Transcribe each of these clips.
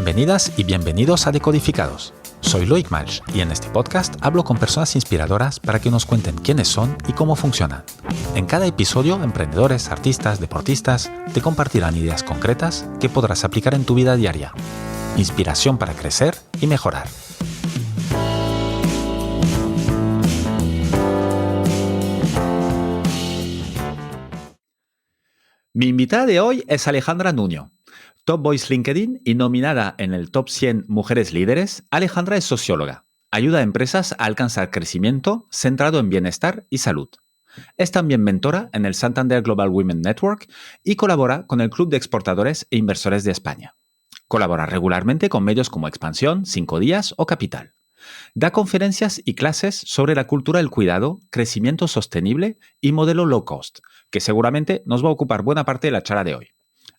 Bienvenidas y bienvenidos a Decodificados. Soy Loic Malch y en este podcast hablo con personas inspiradoras para que nos cuenten quiénes son y cómo funcionan. En cada episodio, emprendedores, artistas, deportistas te compartirán ideas concretas que podrás aplicar en tu vida diaria. Inspiración para crecer y mejorar. Mi invitada de hoy es Alejandra Nuño. Top Voice LinkedIn y nominada en el Top 100 Mujeres Líderes, Alejandra es socióloga. Ayuda a empresas a alcanzar crecimiento centrado en bienestar y salud. Es también mentora en el Santander Global Women Network y colabora con el Club de Exportadores e Inversores de España. Colabora regularmente con medios como Expansión, 5 Días o Capital. Da conferencias y clases sobre la cultura del cuidado, crecimiento sostenible y modelo low cost, que seguramente nos va a ocupar buena parte de la charla de hoy.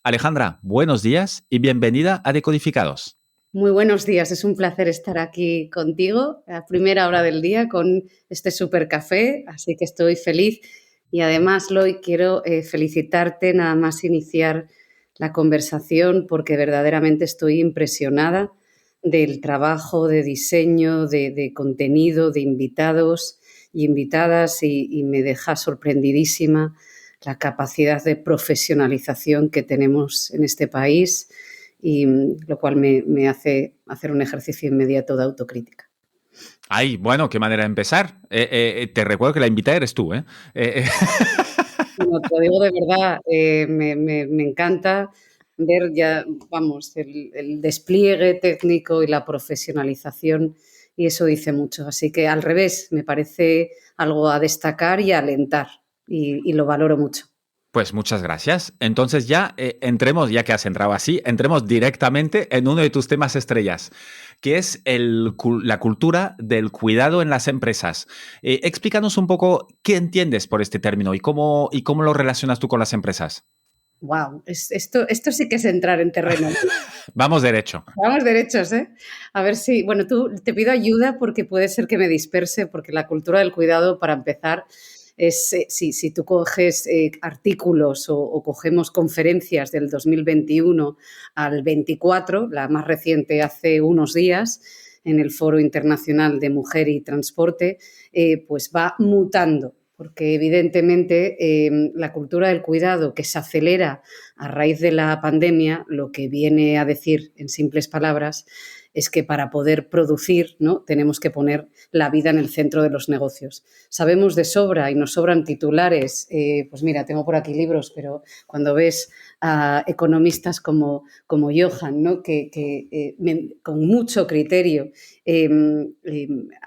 Alejandra, buenos días y bienvenida a Decodificados. Muy buenos días, es un placer estar aquí contigo a primera hora del día con este súper café, así que estoy feliz. Y además, Loy, quiero felicitarte nada más iniciar la conversación porque verdaderamente estoy impresionada del trabajo de diseño, de contenido, de invitados y invitadas y me deja sorprendidísima la capacidad de profesionalización que tenemos en este país y lo cual me hace hacer un ejercicio inmediato de autocrítica. Ay, bueno, qué manera de empezar. Te recuerdo que la invitada eres tú, ¿eh? Bueno, te lo digo de verdad, me encanta ver ya, vamos, el despliegue técnico y la profesionalización y eso dice mucho. Así que al revés, me parece algo a destacar y a alentar y lo valoro mucho. Pues muchas gracias. Entonces ya entremos, ya que has entrado así, entremos directamente en uno de tus temas estrellas, que es la cultura del cuidado en las empresas. Explícanos un poco qué entiendes por este término y cómo lo relacionas tú con las empresas. Wow, esto sí que es entrar en terreno. Vamos derecho. Vamos derechos, ¿eh? A ver si, bueno, te pido ayuda porque puede ser que me disperse, porque la cultura del cuidado, para empezar, es, si tú coges artículos o cogemos conferencias del 2021 al 24, la más reciente hace unos días, en el Foro Internacional de Mujer y Transporte, pues va mutando. Porque evidentemente la cultura del cuidado que se acelera a raíz de la pandemia, lo que viene a decir en simples palabras es que para poder producir, ¿no?, tenemos que poner la vida en el centro de los negocios. Sabemos de sobra y nos sobran titulares, pues mira, tengo por aquí libros, pero cuando ves a economistas como Johan, ¿no?, que con mucho criterio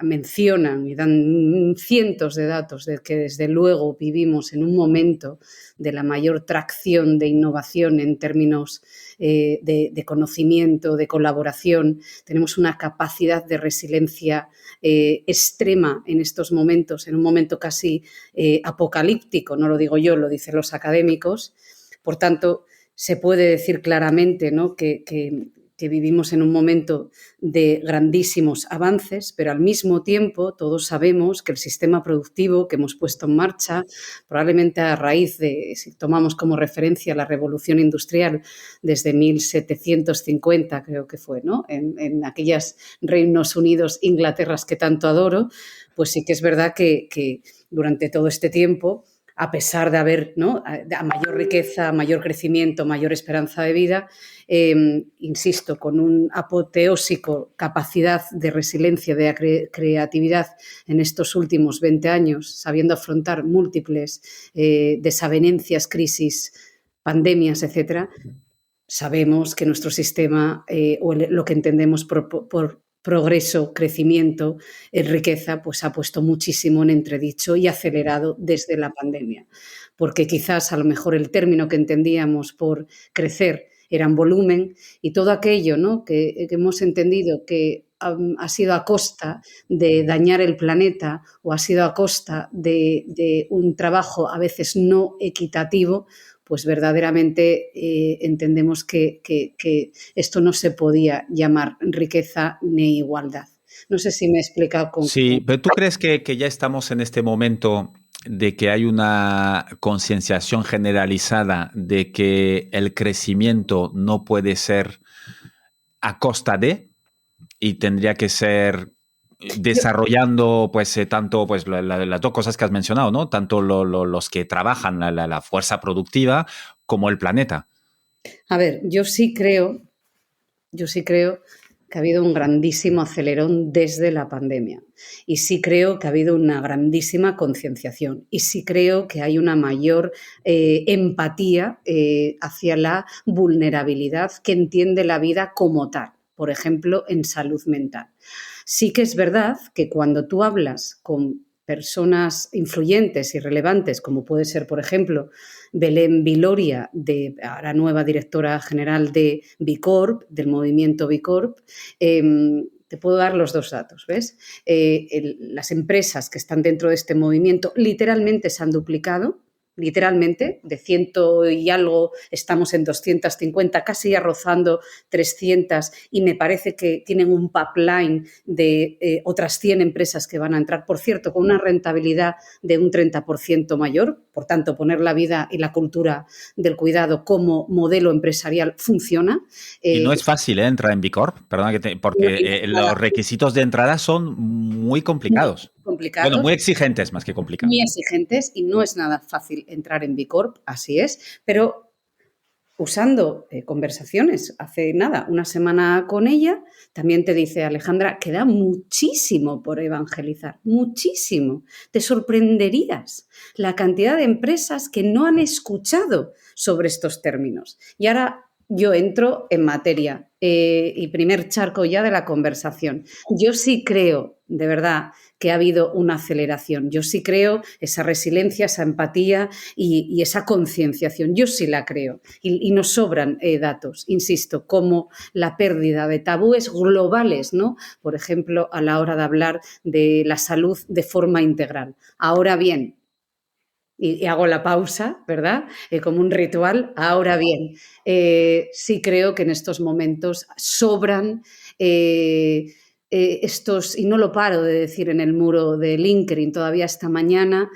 mencionan y dan cientos de datos de que desde luego vivimos en un momento de la mayor tracción de innovación en términos de conocimiento, de colaboración. Tenemos una capacidad de resiliencia extrema en estos momentos, en un momento casi apocalíptico, no lo digo yo, lo dicen los académicos. Por tanto, se puede decir claramente, ¿no?, que vivimos en un momento de grandísimos avances, pero al mismo tiempo todos sabemos que el sistema productivo que hemos puesto en marcha, probablemente a raíz de, si tomamos como referencia la revolución industrial desde 1750, creo que fue, ¿no?, en aquellas Reinos Unidos, Inglaterras que tanto adoro, pues sí que es verdad que durante todo este tiempo, a pesar de haber, ¿no?, a mayor riqueza, mayor crecimiento, mayor esperanza de vida, insisto, con un apoteósico capacidad de resiliencia, de creatividad en estos últimos 20 años, sabiendo afrontar múltiples desavenencias, crisis, pandemias, etcétera, sabemos que nuestro sistema o lo que entendemos por progreso, crecimiento, riqueza, pues ha puesto muchísimo en entredicho y acelerado desde la pandemia. Porque quizás a lo mejor el término que entendíamos por crecer era en volumen y todo aquello, ¿no?, que hemos entendido que ha sido a costa de dañar el planeta o ha sido a costa de un trabajo a veces no equitativo, pues verdaderamente entendemos que esto no se podía llamar riqueza ni igualdad. No sé si me he explicado con... Sí, pero ¿tú crees que ya estamos en este momento de que hay una concienciación generalizada de que el crecimiento no puede ser a costa de, y tendría que ser desarrollando pues tanto pues las dos cosas que has mencionado, ¿no? Tanto los que trabajan la fuerza productiva como el planeta. A ver, yo sí creo que ha habido un grandísimo acelerón desde la pandemia y sí creo que ha habido una grandísima concienciación y sí creo que hay una mayor empatía hacia la vulnerabilidad que entiende la vida como tal, por ejemplo, en salud mental. Sí que es verdad que cuando tú hablas con personas influyentes y relevantes, como puede ser, por ejemplo, Belén Viloria, ahora nueva directora general de Bicorp, del movimiento Bicorp, te puedo dar los dos datos, ¿ves? Las empresas que están dentro de este movimiento literalmente se han duplicado, literalmente, de 100 y algo estamos en 250, casi ya rozando 300 y me parece que tienen un pipeline de otras 100 empresas que van a entrar, por cierto, con una rentabilidad de un 30% mayor, por tanto, poner la vida y la cultura del cuidado como modelo empresarial funciona. Y no es fácil entrar en B Corp, perdona No porque es nada los requisitos de entrada son muy muy complicados. Bueno, complicados, muy exigentes más que muy complicados. exigentes y no es nada fácil entrar en B Corp, así es, pero usando conversaciones hace nada, una semana con ella, también te dice Alejandra, queda muchísimo por evangelizar, muchísimo. Te sorprenderías la cantidad de empresas que no han escuchado sobre estos términos. Y ahora yo entro en materia y primer charco ya de la conversación. Yo sí creo, de verdad, que ha habido una aceleración. Yo sí creo esa resiliencia, esa empatía y esa concienciación. Yo sí la creo. Y nos sobran datos, insisto, como la pérdida de tabúes globales, ¿no? Por ejemplo, a la hora de hablar de la salud de forma integral. Ahora bien, y hago la pausa, ¿verdad? Como un ritual. Ahora bien, sí creo que en estos momentos sobran estos, y no lo paro de decir en el muro de LinkedIn todavía esta mañana,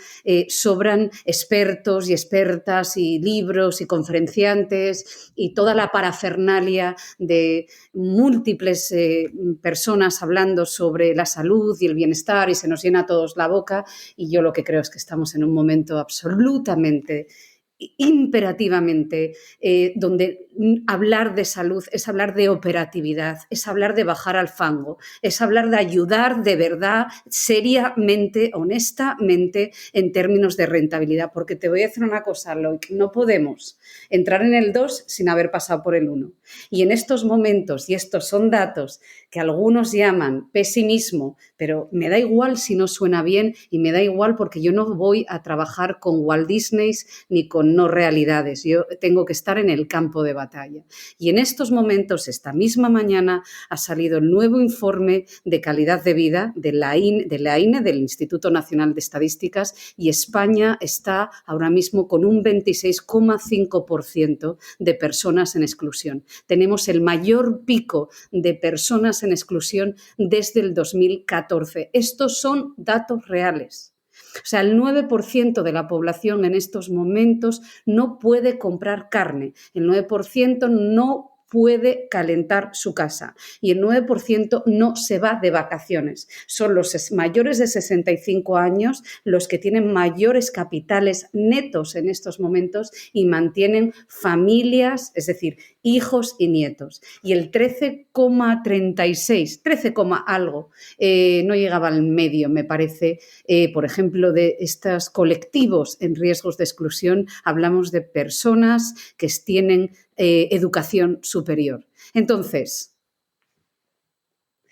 sobran expertos y expertas y libros y conferenciantes y toda la parafernalia de múltiples personas hablando sobre la salud y el bienestar y se nos llena a todos la boca y yo lo que creo es que estamos en un momento absolutamente imperativamente, donde hablar de salud es hablar de operatividad, es hablar de bajar al fango, es hablar de ayudar de verdad, seriamente, honestamente, en términos de rentabilidad. Porque te voy a decir una cosa, Loic, no podemos entrar en el 2 sin haber pasado por el 1. Y en estos momentos, y estos son datos que algunos llaman pesimismo, pero me da igual si no suena bien y me da igual porque yo no voy a trabajar con Walt Disney ni con no realidades. Yo tengo que estar en el campo de batalla. Y en estos momentos, esta misma mañana, ha salido el nuevo informe de calidad de vida de la INE, del Instituto Nacional de Estadísticas, y España está ahora mismo con un 26,5% de personas en exclusión. Tenemos el mayor pico de personas en exclusión desde el 2014. Estos son datos reales. O sea, el 9% de la población en estos momentos no puede comprar carne, el 9% no puede calentar su casa y el 9% no se va de vacaciones. Son los mayores de 65 años los que tienen mayores capitales netos en estos momentos y mantienen familias, es decir, hijos y nietos. Y el 13,36, 13, algo, no llegaba al medio, me parece, por ejemplo, de estos colectivos en riesgos de exclusión, hablamos de personas que tienen educación superior. Entonces,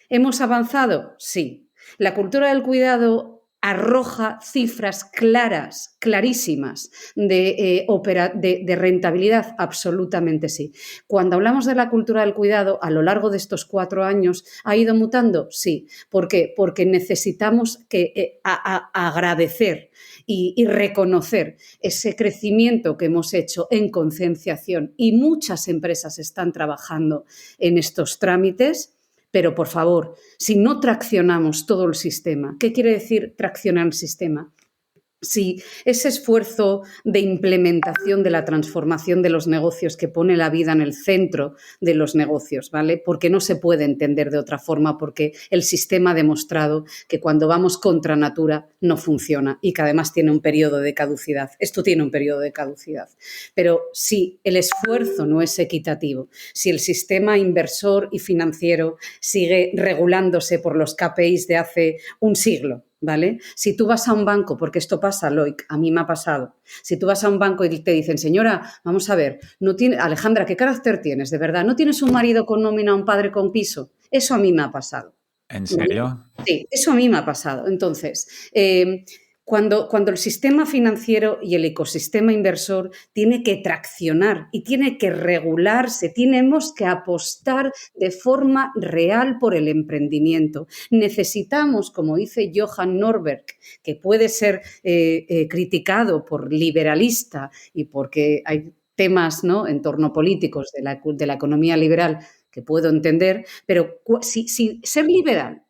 ¿hemos avanzado? Sí. La cultura del cuidado arroja cifras claras, clarísimas de rentabilidad, absolutamente sí. Cuando hablamos de la cultura del cuidado, a lo largo de estos 4 años, ¿ha ido mutando? Sí. ¿Por qué? Porque necesitamos agradecer y reconocer ese crecimiento que hemos hecho en concienciación y muchas empresas están trabajando en estos trámites. Pero, por favor, si no traccionamos todo el sistema, ¿qué quiere decir traccionar el sistema? si ese esfuerzo de implementación de la transformación de los negocios que pone la vida en el centro de los negocios, ¿vale? Porque no se puede entender de otra forma, porque el sistema ha demostrado que cuando vamos contra natura no funciona y que además tiene un periodo de caducidad. Esto tiene un periodo de caducidad. Pero si el esfuerzo no es equitativo, si el sistema inversor y financiero sigue regulándose por los KPIs de hace un siglo, ¿vale? Si tú vas a un banco, porque esto pasa, Loic, a mí me ha pasado, si tú vas a un banco y te dicen, señora, vamos a ver, Alejandra, ¿qué carácter tienes? De verdad, ¿no tienes un marido con nómina, un padre con piso? Eso a mí me ha pasado. ¿En serio? Sí, eso a mí me ha pasado. Entonces, cuando el sistema financiero y el ecosistema inversor tiene que traccionar y tiene que regularse, tenemos que apostar de forma real por el emprendimiento. Necesitamos, como dice Johan Norberg, que puede ser criticado por liberalista y porque hay temas, ¿no?, en torno políticos de la economía liberal que puedo entender, pero si ser liberal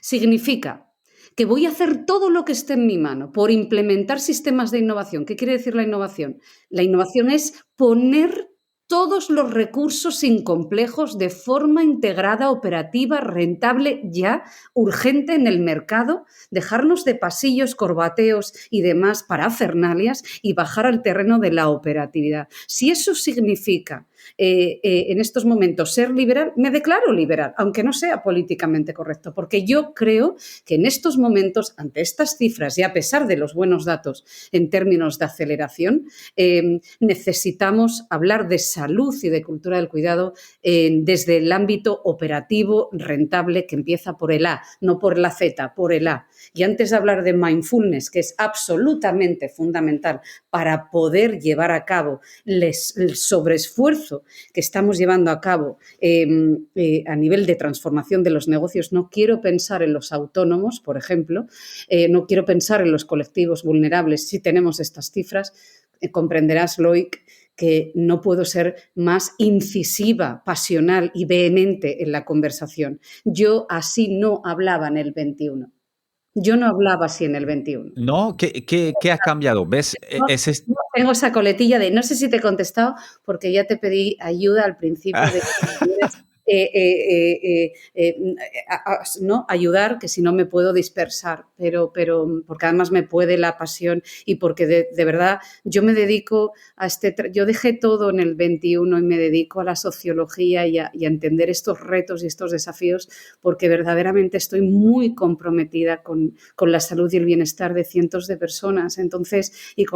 significa que voy a hacer todo lo que esté en mi mano por implementar sistemas de innovación. ¿Qué quiere decir la innovación? La innovación es poner todos los recursos sin complejos de forma integrada, operativa, rentable, ya, urgente en el mercado, dejarnos de pasillos, corbateos y demás parafernalias y bajar al terreno de la operatividad. Si eso significa en estos momentos ser liberal, me declaro liberal, aunque no sea políticamente correcto, porque yo creo que en estos momentos, ante estas cifras y a pesar de los buenos datos en términos de aceleración, necesitamos hablar de salud y de cultura del cuidado desde el ámbito operativo rentable que empieza por el A, no por la Z, por el A. Y antes de hablar de mindfulness, que es absolutamente fundamental para poder llevar a cabo el sobreesfuerzo que estamos llevando a cabo a nivel de transformación de los negocios, no quiero pensar en los autónomos, por ejemplo, no quiero pensar en los colectivos vulnerables. Si tenemos estas cifras, comprenderás, Loic, que no puedo ser más incisiva, pasional y vehemente en la conversación. Yo así no hablaba en el 21. Yo no hablaba así en el 21. ¿No? ¿Qué ha cambiado? ¿Ves? No, no tengo esa coletilla de no sé si te he contestado porque ya te pedí ayuda al principio de ¿no? Ayudar, que si no me puedo dispersar, pero porque además me puede la pasión y porque de verdad yo me dedico a yo dejé todo en el 21 y me dedico a la sociología y a entender estos retos y estos desafíos porque verdaderamente estoy muy comprometida con la salud y el bienestar de cientos de personas. Entonces, y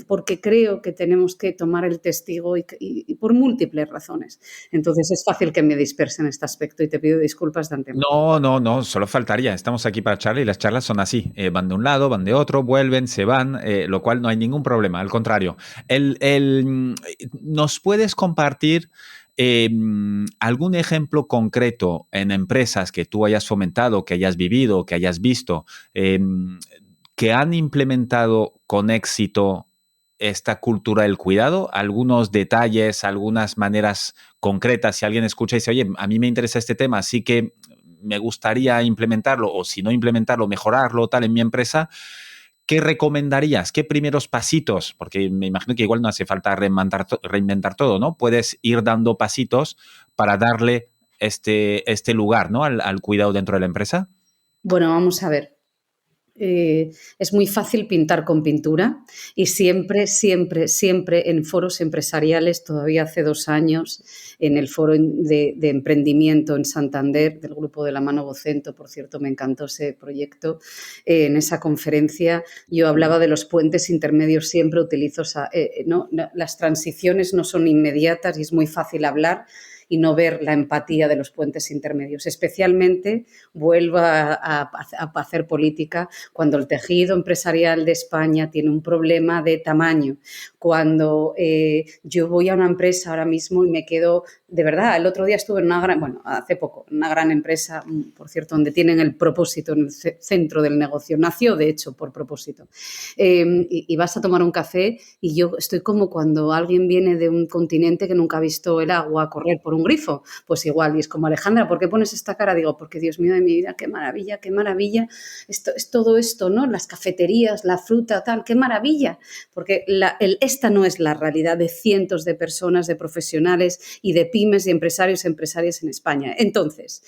porque creo que tenemos que tomar el testigo y por múltiples razones. Entonces es fácil que me disperse en este aspecto y te pido disculpas de antemano. No, solo faltaría. Estamos aquí para charlar y las charlas son así. Van de un lado, van de otro, vuelven, se van, lo cual no hay ningún problema, al contrario. ¿Nos puedes compartir algún ejemplo concreto en empresas que tú hayas fomentado, que hayas vivido, que hayas visto, que han implementado con éxito esta cultura del cuidado? Algunos detalles, algunas maneras concretas. Si alguien escucha y dice, oye, a mí me interesa este tema, así que me gustaría implementarlo, o si no implementarlo, mejorarlo, tal, en mi empresa, ¿qué recomendarías? ¿Qué primeros pasitos? Porque me imagino que igual no hace falta reinventar todo, ¿no? Puedes ir dando pasitos para darle este lugar, ¿no?, al cuidado dentro de la empresa. Bueno, vamos a ver. Es muy fácil pintar con pintura y siempre en foros empresariales, todavía hace 2 años, en el foro de emprendimiento en Santander, del grupo de la mano Vocento, por cierto, me encantó ese proyecto, en esa conferencia yo hablaba de los puentes intermedios, siempre utilizo, ¿no? Las transiciones no son inmediatas y es muy fácil hablar y no ver la empatía de los puentes intermedios. Especialmente vuelvo a hacer política cuando el tejido empresarial de España tiene un problema de tamaño. Cuando yo voy a una empresa ahora mismo y me quedo, de verdad, el otro día estuve en hace poco, una gran empresa, por cierto, donde tienen el propósito en el centro del negocio. Nació, de hecho, por propósito. Y vas a tomar un café y yo estoy como cuando alguien viene de un continente que nunca ha visto el agua correr por un un grifo. Pues igual, y es como, Alejandra, ¿por qué pones esta cara? Digo, porque Dios mío de mi vida, qué maravilla, es todo esto, ¿no? Las cafeterías, la fruta, tal, qué maravilla, porque esta no es la realidad de cientos de personas, de profesionales y de pymes y empresarios y empresarias en España. Entonces,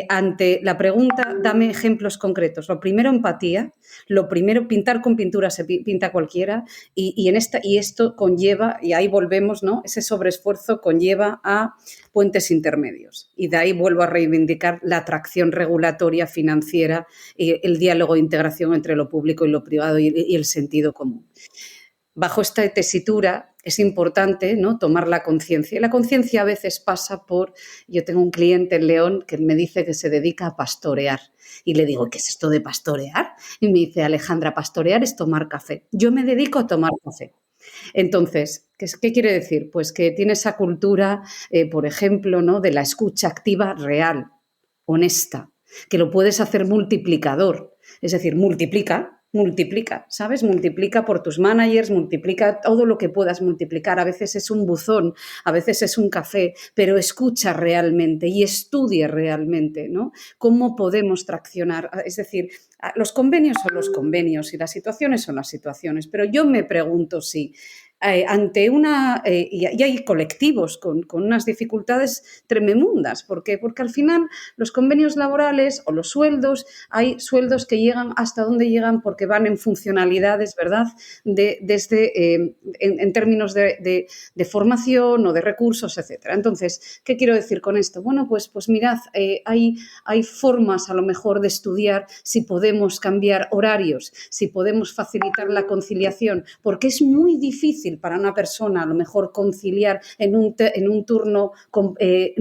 ante la pregunta, dame ejemplos concretos. Lo primero, empatía. Lo primero, pintar con pintura se pinta cualquiera y esto conlleva, y ahí volvemos, ¿no? Ese sobreesfuerzo conlleva a puentes intermedios. Y de ahí vuelvo a reivindicar la atracción regulatoria financiera, el diálogo de integración entre lo público y lo privado y el sentido común. Bajo esta tesitura es importante, ¿no?, tomar la conciencia. Y la conciencia a veces pasa por... Yo tengo un cliente en León que me dice que se dedica a pastorear. Y le digo, ¿qué es esto de pastorear? Y me dice, Alejandra, pastorear es tomar café. Yo me dedico a tomar café. Entonces, ¿qué quiere decir? Pues que tiene esa cultura, por ejemplo, ¿no?, de la escucha activa real, honesta, que lo puedes hacer multiplicador. Es decir, multiplica, ¿sabes? Multiplica por tus managers, multiplica todo lo que puedas multiplicar. A veces es un buzón, a veces es un café, pero escucha realmente y estudia realmente, ¿no? ¿Cómo podemos traccionar? Es decir, los convenios son los convenios y las situaciones son las situaciones, pero yo me pregunto si ante y hay colectivos con unas dificultades tremendas. ¿Por qué? Porque al final los convenios laborales o los sueldos, hay sueldos que llegan hasta donde llegan porque van en funcionalidades, ¿verdad?, en términos de formación o de recursos, etcétera. Entonces, ¿qué quiero decir con esto? Bueno, pues mirad, hay formas a lo mejor de estudiar si podemos cambiar horarios, si podemos facilitar la conciliación, porque es muy difícil para una persona a lo mejor conciliar en un turno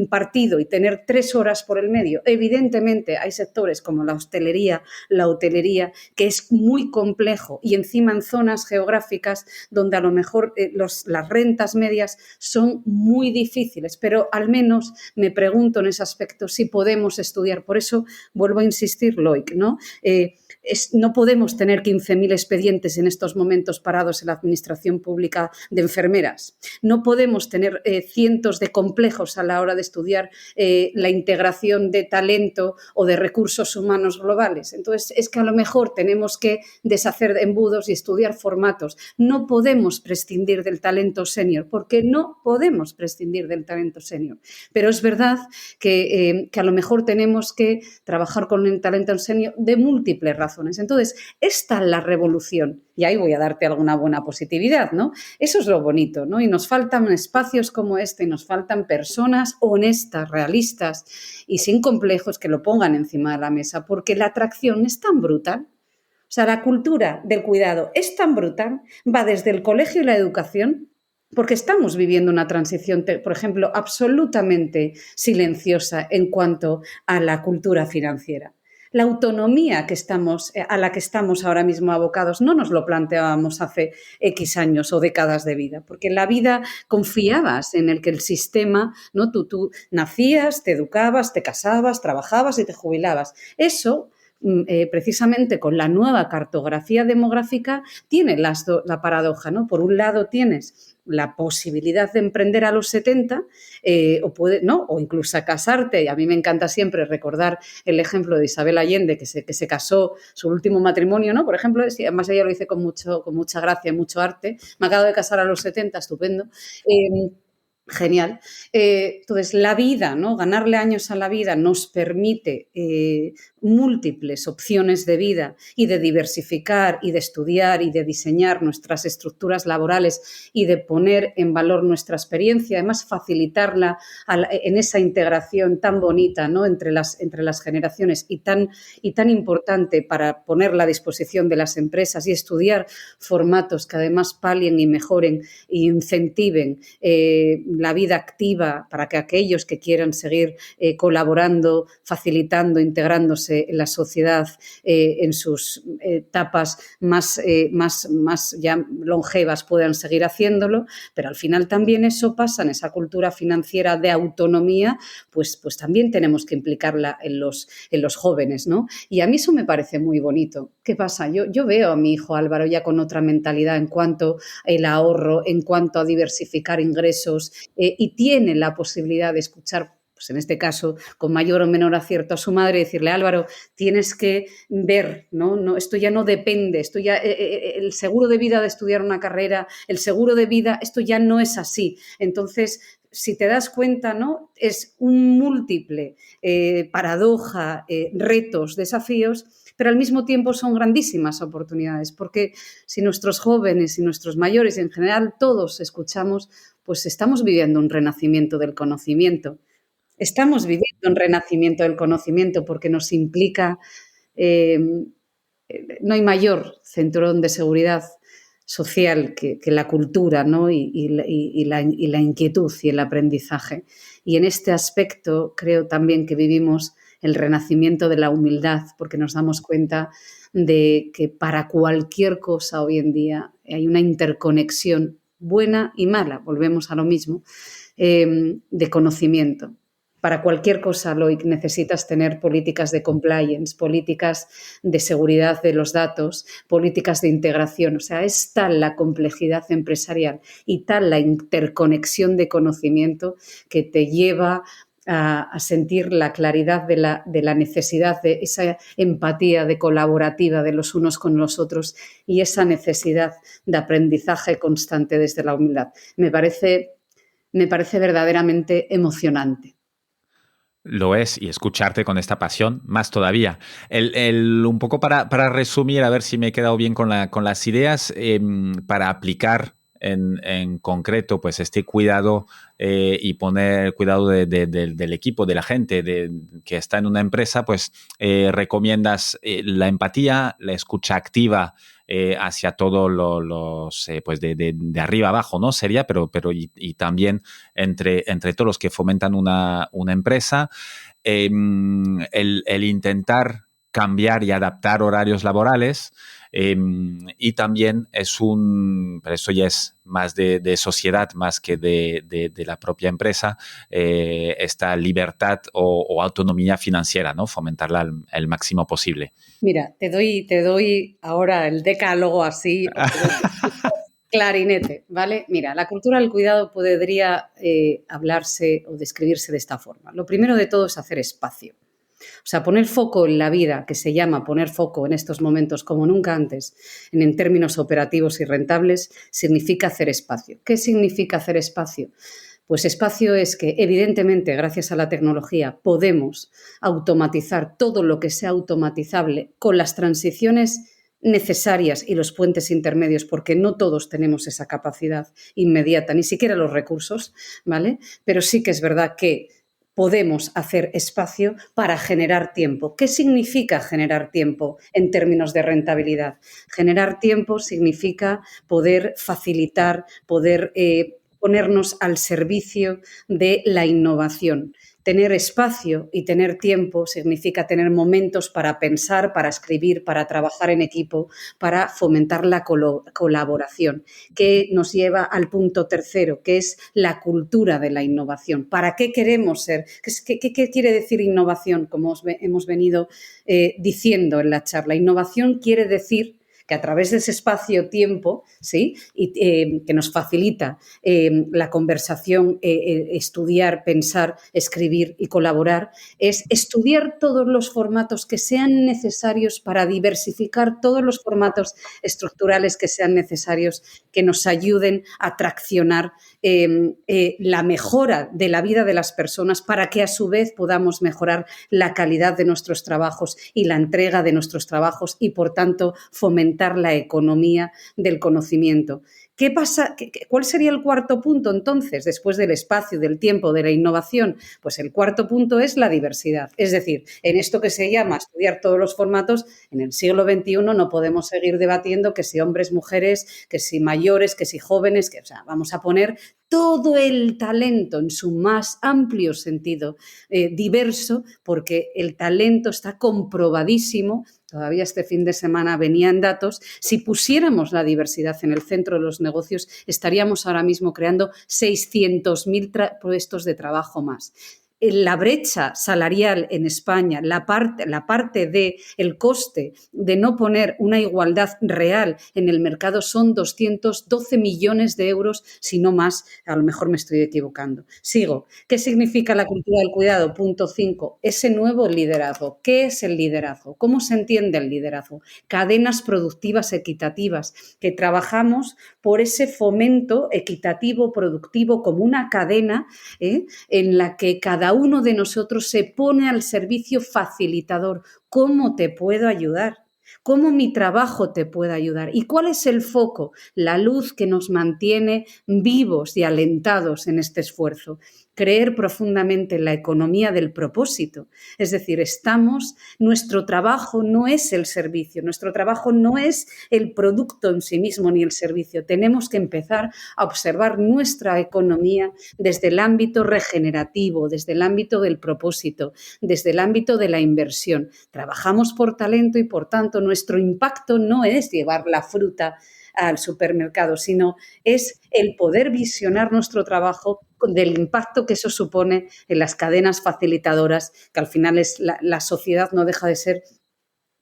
partido y tener 3 horas por el medio. Evidentemente hay sectores como la hotelería, que es muy complejo y encima en zonas geográficas donde a lo mejor las rentas medias son muy difíciles, pero al menos me pregunto en ese aspecto si podemos estudiar. Por eso vuelvo a insistir, Loic, ¿no? No podemos tener 15.000 expedientes en estos momentos parados en la administración pública de enfermeras. No podemos tener cientos de complejos a la hora de estudiar la integración de talento o de recursos humanos globales. Entonces, es que a lo mejor tenemos que deshacer embudos y estudiar formatos. No podemos prescindir del talento senior, porque no podemos prescindir del talento senior. Pero es verdad que a lo mejor tenemos que trabajar con el talento senior de múltiples razones. Entonces, esta es la revolución. Y ahí voy a darte alguna buena positividad, ¿no? Eso es lo bonito, ¿no? Y nos faltan espacios como este, y nos faltan personas honestas, realistas y sin complejos que lo pongan encima de la mesa, porque la atracción es tan brutal. O sea, la cultura del cuidado es tan brutal, va desde el colegio y la educación, porque estamos viviendo una transición, por ejemplo, absolutamente silenciosa en cuanto a la cultura financiera. La autonomía a la que estamos ahora mismo abocados no nos lo planteábamos hace X años o décadas de vida, porque en la vida confiabas en el que el sistema, ¿no? Tú nacías, te educabas, te casabas, trabajabas y te jubilabas. Eso, precisamente con la nueva cartografía demográfica, tiene la paradoja, ¿no? Por un lado tienes la posibilidad de emprender a los 70 o incluso a casarte. Y a mí me encanta siempre recordar el ejemplo de Isabel Allende, que se casó, su último matrimonio, ¿no? Por ejemplo, además ella lo dice con mucha gracia, mucho arte. Me acabo de casar a los 70, estupendo. Genial. Entonces, la vida, ¿no? Ganarle años a la vida nos permite múltiples opciones de vida y de diversificar y de estudiar y de diseñar nuestras estructuras laborales y de poner en valor nuestra experiencia, además facilitarla en esa integración tan bonita, ¿no? entre las generaciones y tan importante para ponerla a disposición de las empresas y estudiar formatos que además palien y mejoren e incentiven la vida activa para que aquellos que quieran seguir colaborando, facilitando, integrándose en la sociedad en sus etapas más ya longevas puedan seguir haciéndolo, pero al final también eso pasa en esa cultura financiera de autonomía, pues también tenemos que implicarla en los jóvenes, ¿no? Y a mí eso me parece muy bonito. ¿Qué pasa? Yo veo a mi hijo Álvaro ya con otra mentalidad en cuanto al ahorro, en cuanto a diversificar ingresos, y tiene la posibilidad de escuchar, pues en este caso, con mayor o menor acierto a su madre, y decirle: Álvaro, tienes que ver, ¿no? Esto ya no depende, esto ya, el seguro de vida de estudiar una carrera, el seguro de vida, esto ya no es así. Entonces, si te das cuenta, ¿no? Es un múltiple paradoja, retos, desafíos, pero al mismo tiempo son grandísimas oportunidades, porque si nuestros jóvenes y nuestros mayores, en general todos escuchamos, pues estamos viviendo un renacimiento del conocimiento. Estamos viviendo un renacimiento del conocimiento porque nos implica, eh, no hay mayor cinturón de seguridad social que la cultura, ¿no? y la inquietud y el aprendizaje. Y en este aspecto creo también que vivimos el renacimiento de la humildad, porque nos damos cuenta de que para cualquier cosa hoy en día hay una interconexión buena y mala, volvemos a lo mismo, de conocimiento. Para cualquier cosa, Loic, necesitas tener políticas de compliance, políticas de seguridad de los datos, políticas de integración. O sea, es tal la complejidad empresarial y tal la interconexión de conocimiento que te lleva a sentir la claridad de la necesidad de esa empatía de colaborativa de los unos con los otros y esa necesidad de aprendizaje constante desde la humildad. Me parece verdaderamente emocionante. Lo es, y escucharte con esta pasión, más todavía. Un poco para resumir, a ver si me he quedado bien con las ideas, para aplicar en concreto pues este cuidado y poner cuidado del equipo, de la gente que está en una empresa, pues recomiendas la empatía, la escucha activa hacia todos los pues de arriba abajo, ¿no? Sería, pero y también entre todos los que fomentan una empresa, el intentar cambiar y adaptar horarios laborales, y también pero eso ya es más de sociedad, más que de la propia empresa, esta libertad o autonomía financiera, ¿no? Fomentarla al máximo posible. Mira, te doy ahora el decálogo así, clarinete, ¿vale? Mira, la cultura del cuidado podría hablarse o describirse de esta forma. Lo primero de todo es hacer espacio. O sea, poner foco en la vida, que se llama poner foco en estos momentos como nunca antes, en términos operativos y rentables, significa hacer espacio. ¿Qué significa hacer espacio? Pues espacio es que, evidentemente, gracias a la tecnología, podemos automatizar todo lo que sea automatizable con las transiciones necesarias y los puentes intermedios, porque no todos tenemos esa capacidad inmediata, ni siquiera los recursos, ¿vale? Pero sí que es verdad que podemos hacer espacio para generar tiempo. ¿Qué significa generar tiempo en términos de rentabilidad? Generar tiempo significa poder facilitar, poder ponernos al servicio de la innovación. Tener espacio y tener tiempo significa tener momentos para pensar, para escribir, para trabajar en equipo, para fomentar la colaboración, que nos lleva al punto tercero, que es la cultura de la innovación. ¿Para qué queremos ser? ¿Qué quiere decir innovación? Como hemos venido diciendo en la charla, innovación quiere decir que a través de ese espacio-tiempo, ¿sí? Y que nos facilita la conversación, estudiar, pensar, escribir y colaborar, es estudiar todos los formatos que sean necesarios para diversificar todos los formatos estructurales que sean necesarios, que nos ayuden a traccionar la mejora de la vida de las personas para que a su vez podamos mejorar la calidad de nuestros trabajos y la entrega de nuestros trabajos y, por tanto, fomentar la economía del conocimiento. ¿Qué pasa? ¿Cuál sería el cuarto punto entonces, después del espacio, del tiempo, de la innovación? Pues el cuarto punto es la diversidad. Es decir, en esto que se llama estudiar todos los formatos, en el siglo XXI no podemos seguir debatiendo que si hombres, mujeres, que si mayores, que si jóvenes, o sea, vamos a poner todo el talento en su más amplio sentido diverso, porque el talento está comprobadísimo. Todavía este fin de semana venían datos. Si pusiéramos la diversidad en el centro de los negocios, estaríamos ahora mismo creando 600.000 puestos de trabajo más. la brecha salarial en España, la parte del coste de no poner una igualdad real en el mercado son 212 millones de euros, si no más, a lo mejor me estoy equivocando. Sigo. ¿Qué significa la cultura del cuidado? Punto 5. Ese nuevo liderazgo. ¿Qué es el liderazgo? ¿Cómo se entiende el liderazgo? Cadenas productivas equitativas, que trabajamos por ese fomento equitativo, productivo, como una cadena en la que cada uno de nosotros se pone al servicio facilitador. ¿Cómo te puedo ayudar? ¿Cómo mi trabajo te puede ayudar? ¿Y cuál es el foco? La luz que nos mantiene vivos y alentados en este esfuerzo. Creer profundamente en la economía del propósito. Es decir, nuestro trabajo no es el servicio, nuestro trabajo no es el producto en sí mismo ni el servicio. Tenemos que empezar a observar nuestra economía desde el ámbito regenerativo, desde el ámbito del propósito, desde el ámbito de la inversión. Trabajamos por talento y, por tanto, nuestro impacto no es llevar la fruta al supermercado, sino es el poder visionar nuestro trabajo del impacto que eso supone en las cadenas facilitadoras, que al final es la sociedad no deja de ser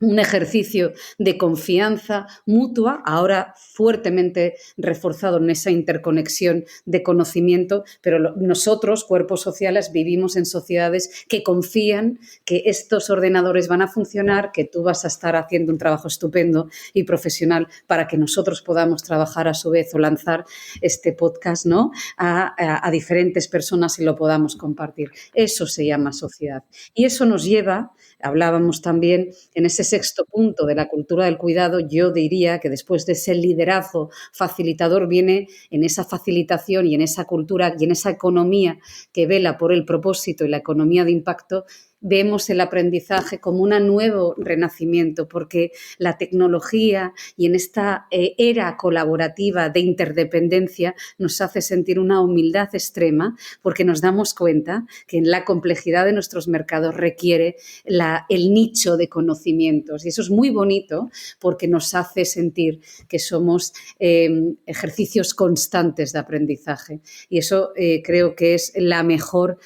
un ejercicio de confianza mutua, ahora fuertemente reforzado en esa interconexión de conocimiento, pero nosotros, cuerpos sociales, vivimos en sociedades que confían que estos ordenadores van a funcionar, que tú vas a estar haciendo un trabajo estupendo y profesional para que nosotros podamos trabajar a su vez o lanzar este podcast, ¿no?, a diferentes personas y lo podamos compartir. Eso se llama sociedad. Y eso nos lleva, hablábamos también en ese sexto punto de la cultura del cuidado, yo diría que después de ese liderazgo facilitador viene en esa facilitación y en esa cultura y en esa economía que vela por el propósito y la economía de impacto. Vemos el aprendizaje como un nuevo renacimiento, porque la tecnología y en esta era colaborativa de interdependencia nos hace sentir una humildad extrema, porque nos damos cuenta que en la complejidad de nuestros mercados requiere el nicho de conocimientos. Y eso es muy bonito porque nos hace sentir que somos ejercicios constantes de aprendizaje. Y eso creo que es la mejor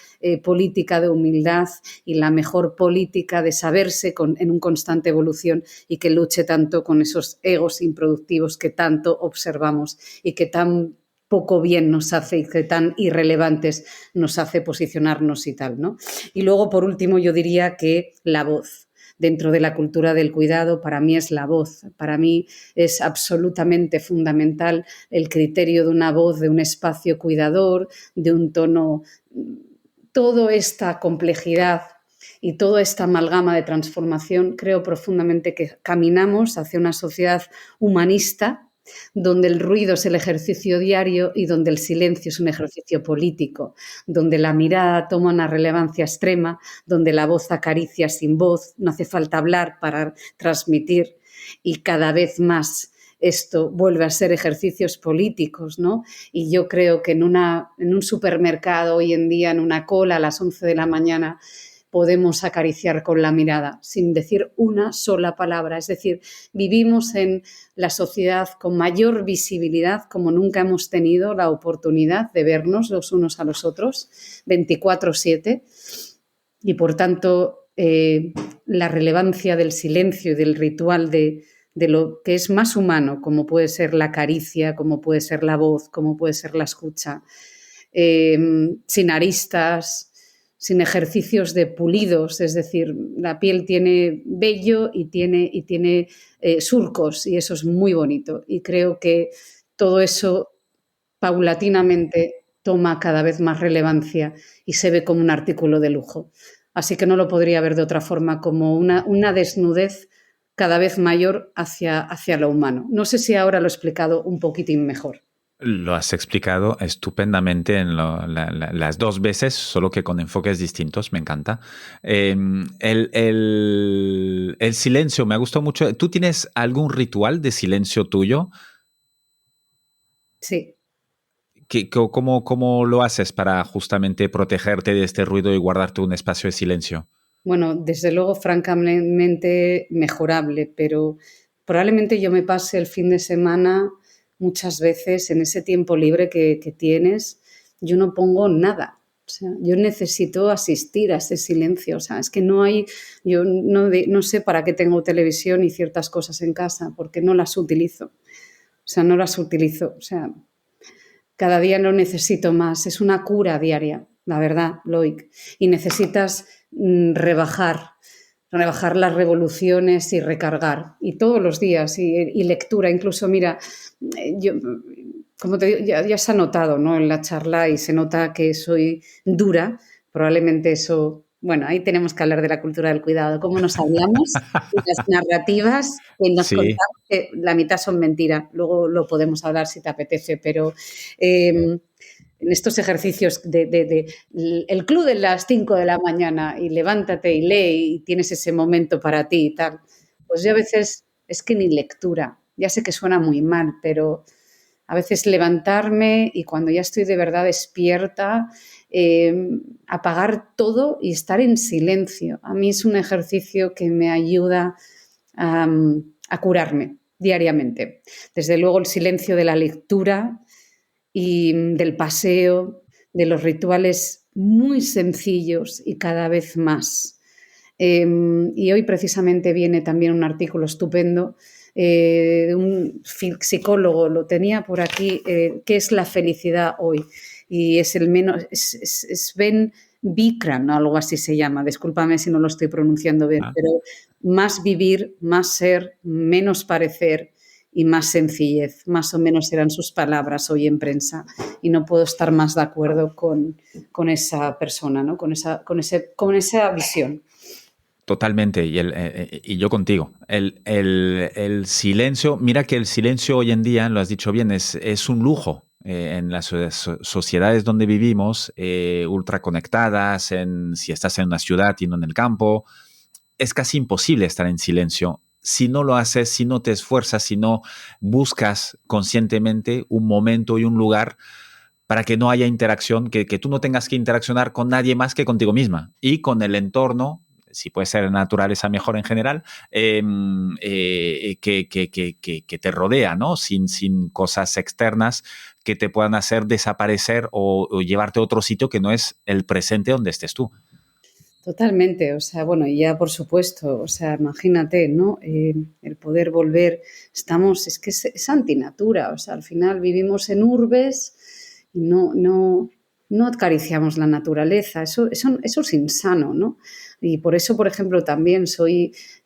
política de humildad y la mejor política de saberse en una constante evolución y que luche tanto con esos egos improductivos que tanto observamos y que tan poco bien nos hace y que tan irrelevantes nos hace posicionarnos y tal, ¿no? Y luego, por último, yo diría que la voz. Dentro de la cultura del cuidado, para mí es la voz. Para mí es absolutamente fundamental el criterio de una voz, de un espacio cuidador, de un tono. Toda esta complejidad y toda esta amalgama de transformación, creo profundamente que caminamos hacia una sociedad humanista, donde el ruido es el ejercicio diario y donde el silencio es un ejercicio político, donde la mirada toma una relevancia extrema, donde la voz acaricia sin voz, no hace falta hablar para transmitir, y cada vez más esto vuelve a ser ejercicios políticos, ¿no? Y yo creo que en un supermercado hoy en día, en una cola a las 11 de la mañana, podemos acariciar con la mirada sin decir una sola palabra. Es decir, vivimos en la sociedad con mayor visibilidad, como nunca hemos tenido la oportunidad de vernos los unos a los otros 24/7, y por tanto la relevancia del silencio y del ritual de lo que es más humano, como puede ser la caricia, como puede ser la voz, como puede ser la escucha, sin aristas, sin ejercicios de pulidos, es decir, la piel tiene vello y tiene surcos, y eso es muy bonito. Y creo que todo eso paulatinamente toma cada vez más relevancia y se ve como un artículo de lujo. Así que no lo podría ver de otra forma, como una desnudez cada vez mayor hacia lo humano. No sé si ahora lo he explicado un poquitín mejor. Lo has explicado estupendamente en las dos veces, solo que con enfoques distintos, me encanta. El silencio me ha gustado mucho. ¿Tú tienes algún ritual de silencio tuyo? Sí. ¿Cómo lo haces para justamente protegerte de este ruido y guardarte un espacio de silencio? Bueno, desde luego, francamente mejorable, pero probablemente yo me pase el fin de semana muchas veces en ese tiempo libre que tienes, yo no pongo nada. O sea, yo necesito asistir a ese silencio. O sea, es que no hay, yo no sé para qué tengo televisión y ciertas cosas en casa, porque no las utilizo. O sea, no las utilizo. O sea, cada día lo necesito más. Es una cura diaria, la verdad, Loic. Y necesitas rebajar las revoluciones y recargar. Y todos los días, y lectura. Incluso, mira, yo, como te digo, ya se ha notado, ¿no?, en la charla, y se nota que soy dura. Probablemente eso, bueno, ahí tenemos que hablar de la cultura del cuidado, cómo nos hablamos y las narrativas que nos Sí, contamos, que la mitad son mentira. Luego lo podemos hablar si te apetece, pero en estos ejercicios el club de las 5 de la mañana y levántate y lee y tienes ese momento para ti y tal, pues yo a veces es que ni lectura. Ya sé que suena muy mal, pero a veces levantarme y cuando ya estoy de verdad despierta, apagar todo y estar en silencio. A mí es un ejercicio que me ayuda a, a curarme diariamente. Desde luego el silencio de la lectura y del paseo, de los rituales muy sencillos y cada vez más. Y hoy precisamente viene también un artículo estupendo de un psicólogo, lo tenía por aquí, ¿qué es la felicidad hoy? Y es el menos, es Ben Bikram, ¿no?, algo así se llama, discúlpame si no lo estoy pronunciando bien, ah, pero más vivir, más ser, menos parecer y más sencillez, más o menos eran sus palabras hoy en prensa, y no puedo estar más de acuerdo con esa persona, ¿no?, con esa visión. totalmente. Y yo contigo. El silencio, mira que el silencio hoy en día, lo has dicho bien, es un lujo. En las sociedades donde vivimos, ultra conectadas, si estás en una ciudad y no en el campo, es casi imposible estar en silencio. Si no lo haces, si no te esfuerzas, si no buscas conscientemente un momento y un lugar para que no haya interacción, que tú no tengas que interaccionar con nadie más que contigo misma y con el entorno, si puede ser naturaleza mejor en general, que te rodea, ¿no? Sin cosas externas que te puedan hacer desaparecer o llevarte a otro sitio que no es el presente donde estés tú. Totalmente, o sea, bueno, y ya por supuesto, o sea, imagínate, ¿no? El poder volver, es que es antinatura, o sea, al final vivimos en urbes y no acariciamos la naturaleza, eso es insano, ¿no? Y por eso, por ejemplo, también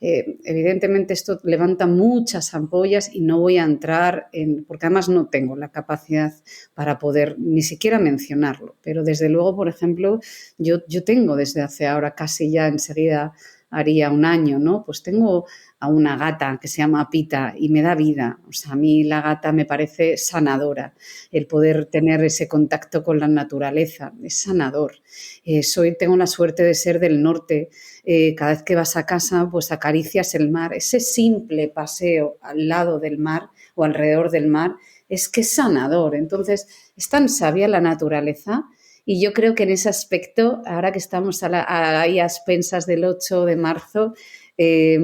evidentemente esto levanta muchas ampollas y no voy a entrar porque además no tengo la capacidad para poder ni siquiera mencionarlo, pero desde luego, por ejemplo, yo tengo desde hace ahora casi ya enseguida haría un año, ¿no? Pues tengo a una gata que se llama Pita y me da vida. O sea, a mí la gata me parece sanadora. El poder tener ese contacto con la naturaleza es sanador. Tengo la suerte de ser del norte. Cada vez que vas a casa, pues acaricias el mar. Ese simple paseo al lado del mar o alrededor del mar es que es sanador. Entonces, es tan sabia la naturaleza. Y yo creo que en ese aspecto, ahora que estamos ahí a expensas del 8 de marzo, eh,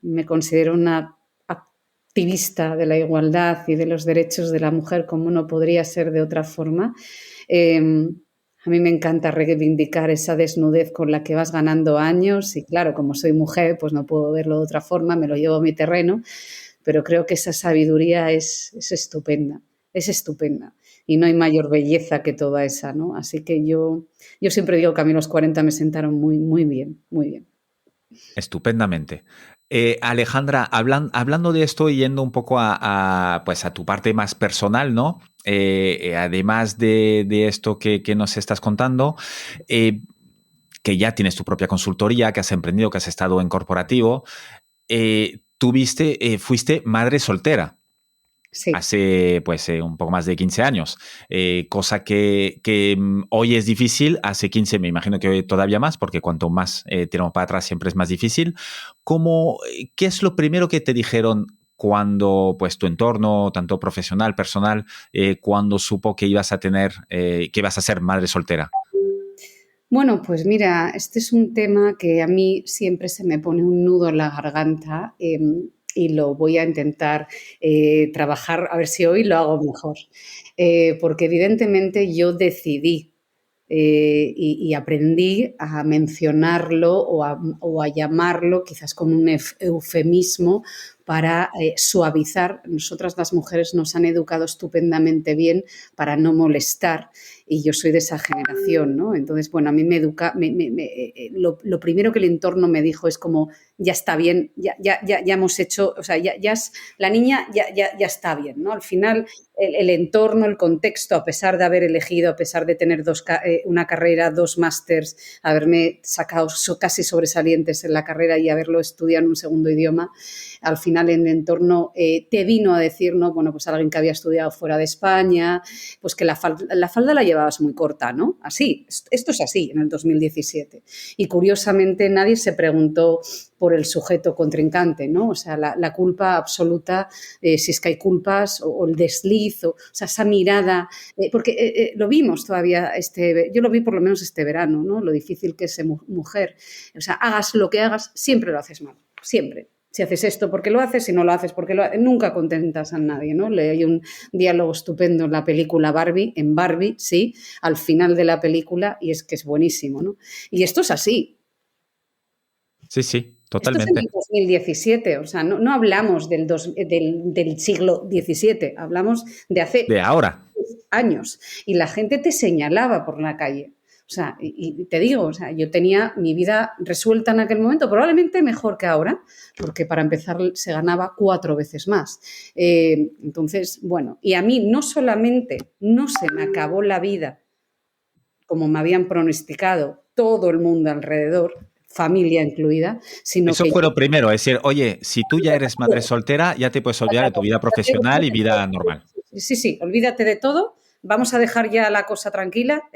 me considero una activista de la igualdad y de los derechos de la mujer, como no podría ser de otra forma. A mí me encanta reivindicar esa desnudez con la que vas ganando años y claro, como soy mujer, pues no puedo verlo de otra forma, me lo llevo a mi terreno, pero creo que esa sabiduría es estupenda, es estupenda. Y no hay mayor belleza que toda esa, ¿no? Así que yo siempre digo que a mí los 40 me sentaron muy, muy bien, muy bien. Estupendamente. Alejandra, hablando de esto y yendo un poco pues a tu parte más personal, ¿no? Además de esto que nos estás contando, eh, que ya tienes tu propia consultoría, que has emprendido, que has estado en corporativo, fuiste madre soltera Sí. hace pues un poco más de 15 años, cosa que hoy es difícil, hace 15 me imagino que hoy todavía más, porque cuanto más tiramos para atrás siempre es más difícil. ¿Qué es lo primero que te dijeron cuando pues tu entorno, tanto profesional, personal, cuando supo que ibas a que ibas a ser madre soltera? Bueno, pues mira, este es un tema que a mí siempre se me pone un nudo en la garganta, y lo voy a intentar trabajar, a ver si hoy lo hago mejor. Porque evidentemente yo decidí y aprendí a mencionarlo o a llamarlo quizás con un eufemismo para suavizar. Nosotras las mujeres nos han educado estupendamente bien para no molestar y yo soy de esa generación, ¿no? Entonces, bueno, a mí me educa, lo primero que el entorno me dijo es como, ya está bien, ya hemos hecho, o sea, la niña ya está bien, ¿no? Al final, el entorno, el contexto, a pesar de haber elegido, a pesar de tener una carrera, 2 másters, haberme sacado casi sobresalientes en la carrera y haberlo estudiado en un segundo idioma, al final en el entorno te vino a decir, ¿no? Bueno, pues alguien que había estudiado fuera de España, pues que la falda la llevabas muy corta, ¿no? Así, esto es así en el 2017. Y curiosamente nadie se preguntó por el sujeto contrincante, ¿no? O sea, la culpa absoluta, si es que hay culpas, o el desliz, o sea, esa mirada, porque lo vimos todavía, yo lo vi por lo menos este verano, ¿no? Lo difícil que es ser mujer. O sea, hagas lo que hagas, siempre lo haces mal, siempre. Si haces esto, ¿por qué lo haces? Si no lo haces, ¿por qué lo haces? Nunca contentas a nadie, ¿no? Hay un diálogo estupendo en la película Barbie, sí, al final de la película, y es que es buenísimo, ¿no? Y esto es así. Sí, sí, Esto es en totalmente. el 2017, o sea, no hablamos del siglo XVII, hablamos de hace De ahora. años. Y la gente te señalaba por la calle. O sea, y te digo, o sea, yo tenía mi vida resuelta en aquel momento, probablemente mejor que ahora, porque para empezar se ganaba 4 veces más. Entonces, bueno, y a mí no solamente no se me acabó la vida como me habían pronosticado todo el mundo alrededor, familia incluida, sino Eso que fue lo primero, es decir, oye, si tú ya eres madre soltera, ya te puedes olvidar de tu vida profesional y vida normal. Sí, olvídate de todo, vamos a dejar ya la cosa tranquila,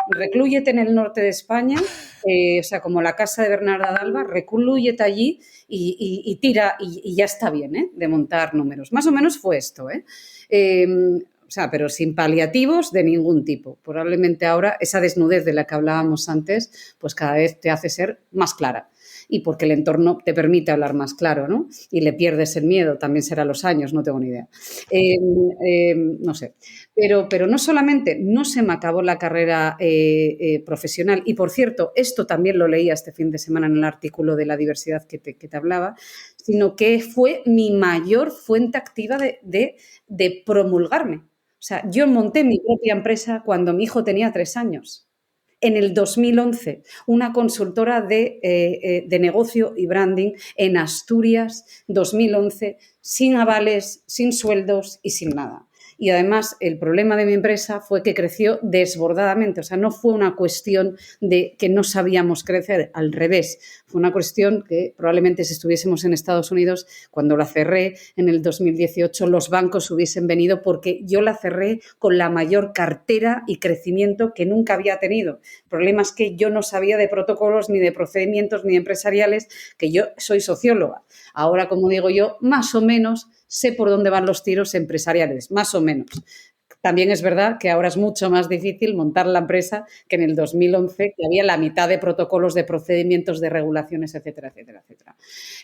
reclúyete en el norte de España, o sea, como la casa de Bernarda Dalba, reclúyete allí y tira, y ya está bien, de montar números. Más o menos fue esto, o sea, pero sin paliativos de ningún tipo. Probablemente ahora esa desnudez de la que hablábamos antes, pues cada vez te hace ser más clara. Y porque el entorno te permite hablar más claro, ¿no? Y le pierdes el miedo, también será los años, no tengo ni idea. No sé. Pero no solamente no se me acabó la carrera profesional, y por cierto, esto también lo leía este fin de semana en el artículo de la diversidad que te hablaba, sino que fue mi mayor fuente activa de promulgarme. O sea, yo monté mi propia empresa cuando mi hijo tenía 3 años. En el 2011, una consultora de negocio y branding en Asturias, 2011, sin avales, sin sueldos y sin nada. Y además el problema de mi empresa fue que creció desbordadamente, o sea, no fue una cuestión de que no sabíamos crecer, al revés, fue una cuestión que probablemente si estuviésemos en Estados Unidos, cuando la cerré en el 2018, los bancos hubiesen venido porque yo la cerré con la mayor cartera y crecimiento que nunca había tenido. El problema es que yo no sabía de protocolos, ni de procedimientos, ni empresariales, que yo soy socióloga. Ahora, como digo yo, más o menos sé por dónde van los tiros empresariales, más o menos. También es verdad que ahora es mucho más difícil montar la empresa que en el 2011, que había la mitad de protocolos, de procedimientos, de regulaciones, etcétera, etcétera, etcétera.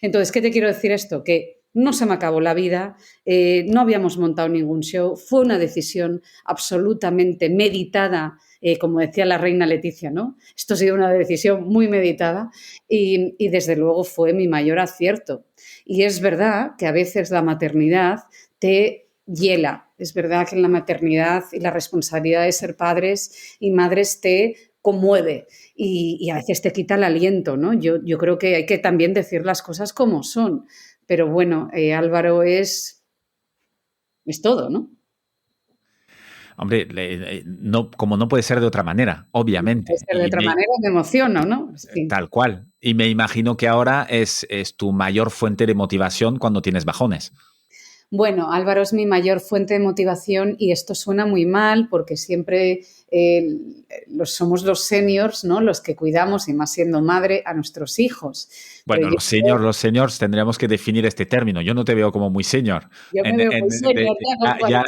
Entonces, ¿qué te quiero decir esto? Que no se me acabó la vida, no habíamos montado ningún show, fue una decisión absolutamente meditada, como decía la reina Leticia, ¿no? Esto ha sido una decisión muy meditada y desde luego fue mi mayor acierto. Y es verdad que a veces la maternidad te hiela. Es verdad que en la maternidad y la responsabilidad de ser padres y madres te conmueve y a veces te quita el aliento, ¿no? Yo creo que hay que también decir las cosas como son. Pero bueno, Álvaro es todo, ¿no? Hombre, no, como no puede ser de otra manera, Puede obviamente. ser de otra manera, me emociono, ¿no? Sí. Tal cual. Y me imagino que ahora es tu mayor fuente de motivación cuando tienes bajones. Bueno, Álvaro es mi mayor fuente de motivación y esto suena muy mal porque siempre somos los seniors, ¿no? Los que cuidamos, y más siendo madre, a nuestros hijos. Pero Bueno, los seniors tendríamos que definir este término. Yo no te veo como muy senior. yo me veo muy senior, ya con Ya.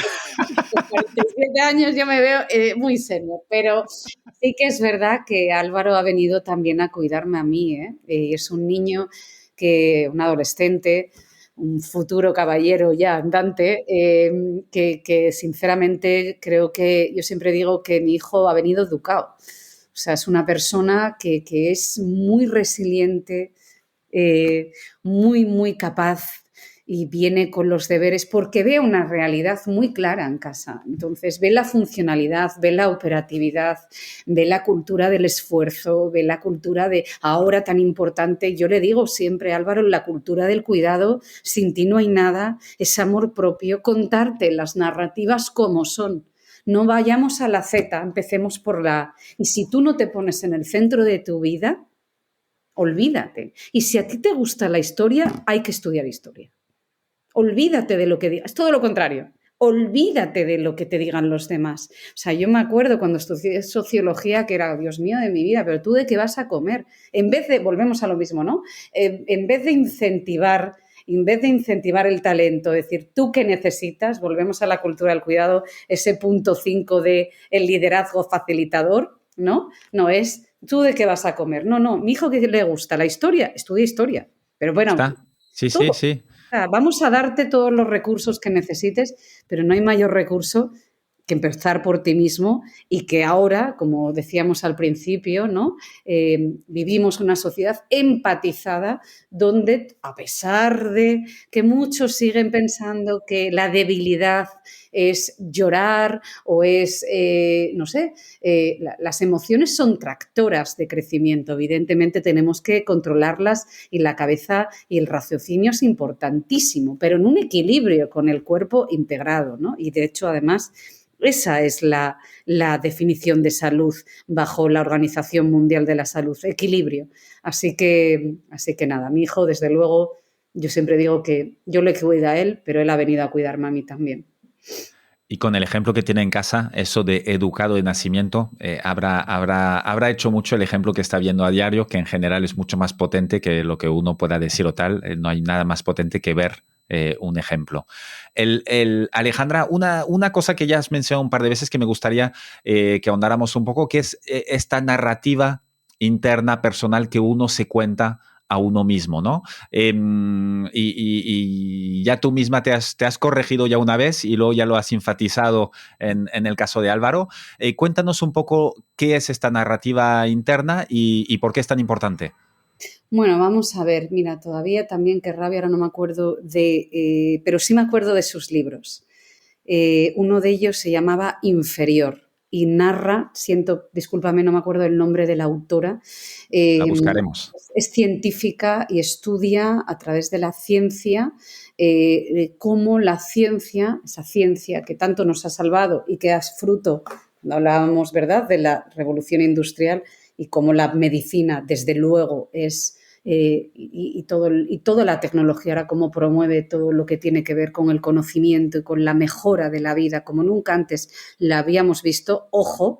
47 años yo me veo muy senior, pero sí que es verdad que Álvaro ha venido también a cuidarme a mí, ¿eh? Es un niño un adolescente un futuro caballero ya andante, que sinceramente creo que, yo siempre digo que mi hijo ha venido educado. O sea, es una persona que es muy resiliente, muy, muy capaz y viene con los deberes porque ve una realidad muy clara en casa. Entonces, ve la funcionalidad, ve la operatividad, ve la cultura del esfuerzo, ve la cultura de ahora tan importante. Yo le digo siempre, Álvaro, la cultura del cuidado, sin ti no hay nada, es amor propio, contarte las narrativas como son. No vayamos a la Z, empecemos por la A. Y si tú no te pones en el centro de tu vida, olvídate. Y si a ti te gusta la historia, hay que estudiar historia. Olvídate de lo que digas. Es todo lo contrario. Olvídate de lo que te digan los demás. O sea, yo me acuerdo cuando estudié sociología que era, Dios mío de mi vida, pero tú de qué vas a comer. En vez de, volvemos a lo mismo, ¿no? En vez de incentivar el talento, decir, tú qué necesitas, volvemos a la cultura del cuidado, ese punto 5 de el liderazgo facilitador, ¿no? No es, tú de qué vas a comer. No, mi hijo que le gusta la historia, estudia historia. Pero bueno, ¿Está? Sí, todo. sí, sí. Vamos a darte todos los recursos que necesites, pero no hay mayor recurso que empezar por ti mismo y que ahora, como decíamos al principio, ¿no? Vivimos una sociedad empatizada donde, a pesar de que muchos siguen pensando que la debilidad es llorar o es, no sé, las emociones son tractoras de crecimiento. Evidentemente tenemos que controlarlas y la cabeza y el raciocinio es importantísimo, pero en un equilibrio con el cuerpo integrado, ¿no? Y de hecho, además, esa es la definición de salud bajo la Organización Mundial de la Salud, equilibrio. Así que nada, mi hijo, desde luego, yo siempre digo que yo le cuido a él, pero él ha venido a cuidarme a mí también. Y con el ejemplo que tiene en casa, eso de educado de nacimiento, habrá hecho mucho el ejemplo que está viendo a diario, que en general es mucho más potente que lo que uno pueda decir o tal. No hay nada más potente que ver un ejemplo. Alejandra, una cosa que ya has mencionado un par de veces que me gustaría que ahondáramos un poco, que es esta narrativa interna personal que uno se cuenta a uno mismo, ¿no? Y ya tú misma te has corregido ya una vez y luego ya lo has enfatizado en el caso de Álvaro. Cuéntanos un poco qué es esta narrativa interna y por qué es tan importante. Bueno, vamos a ver, mira, todavía también, qué rabia, ahora no me acuerdo pero sí me acuerdo de sus libros. Uno de ellos se llamaba Inferior y narra, discúlpame, no me acuerdo el nombre de la autora, La buscaremos. es científica y estudia a través de la ciencia cómo la ciencia, esa ciencia que tanto nos ha salvado y que es fruto, cuando hablábamos, ¿verdad?, de la revolución industrial y cómo la medicina, desde luego, es y toda la tecnología ahora cómo promueve todo lo que tiene que ver con el conocimiento y con la mejora de la vida, como nunca antes la habíamos visto. Ojo,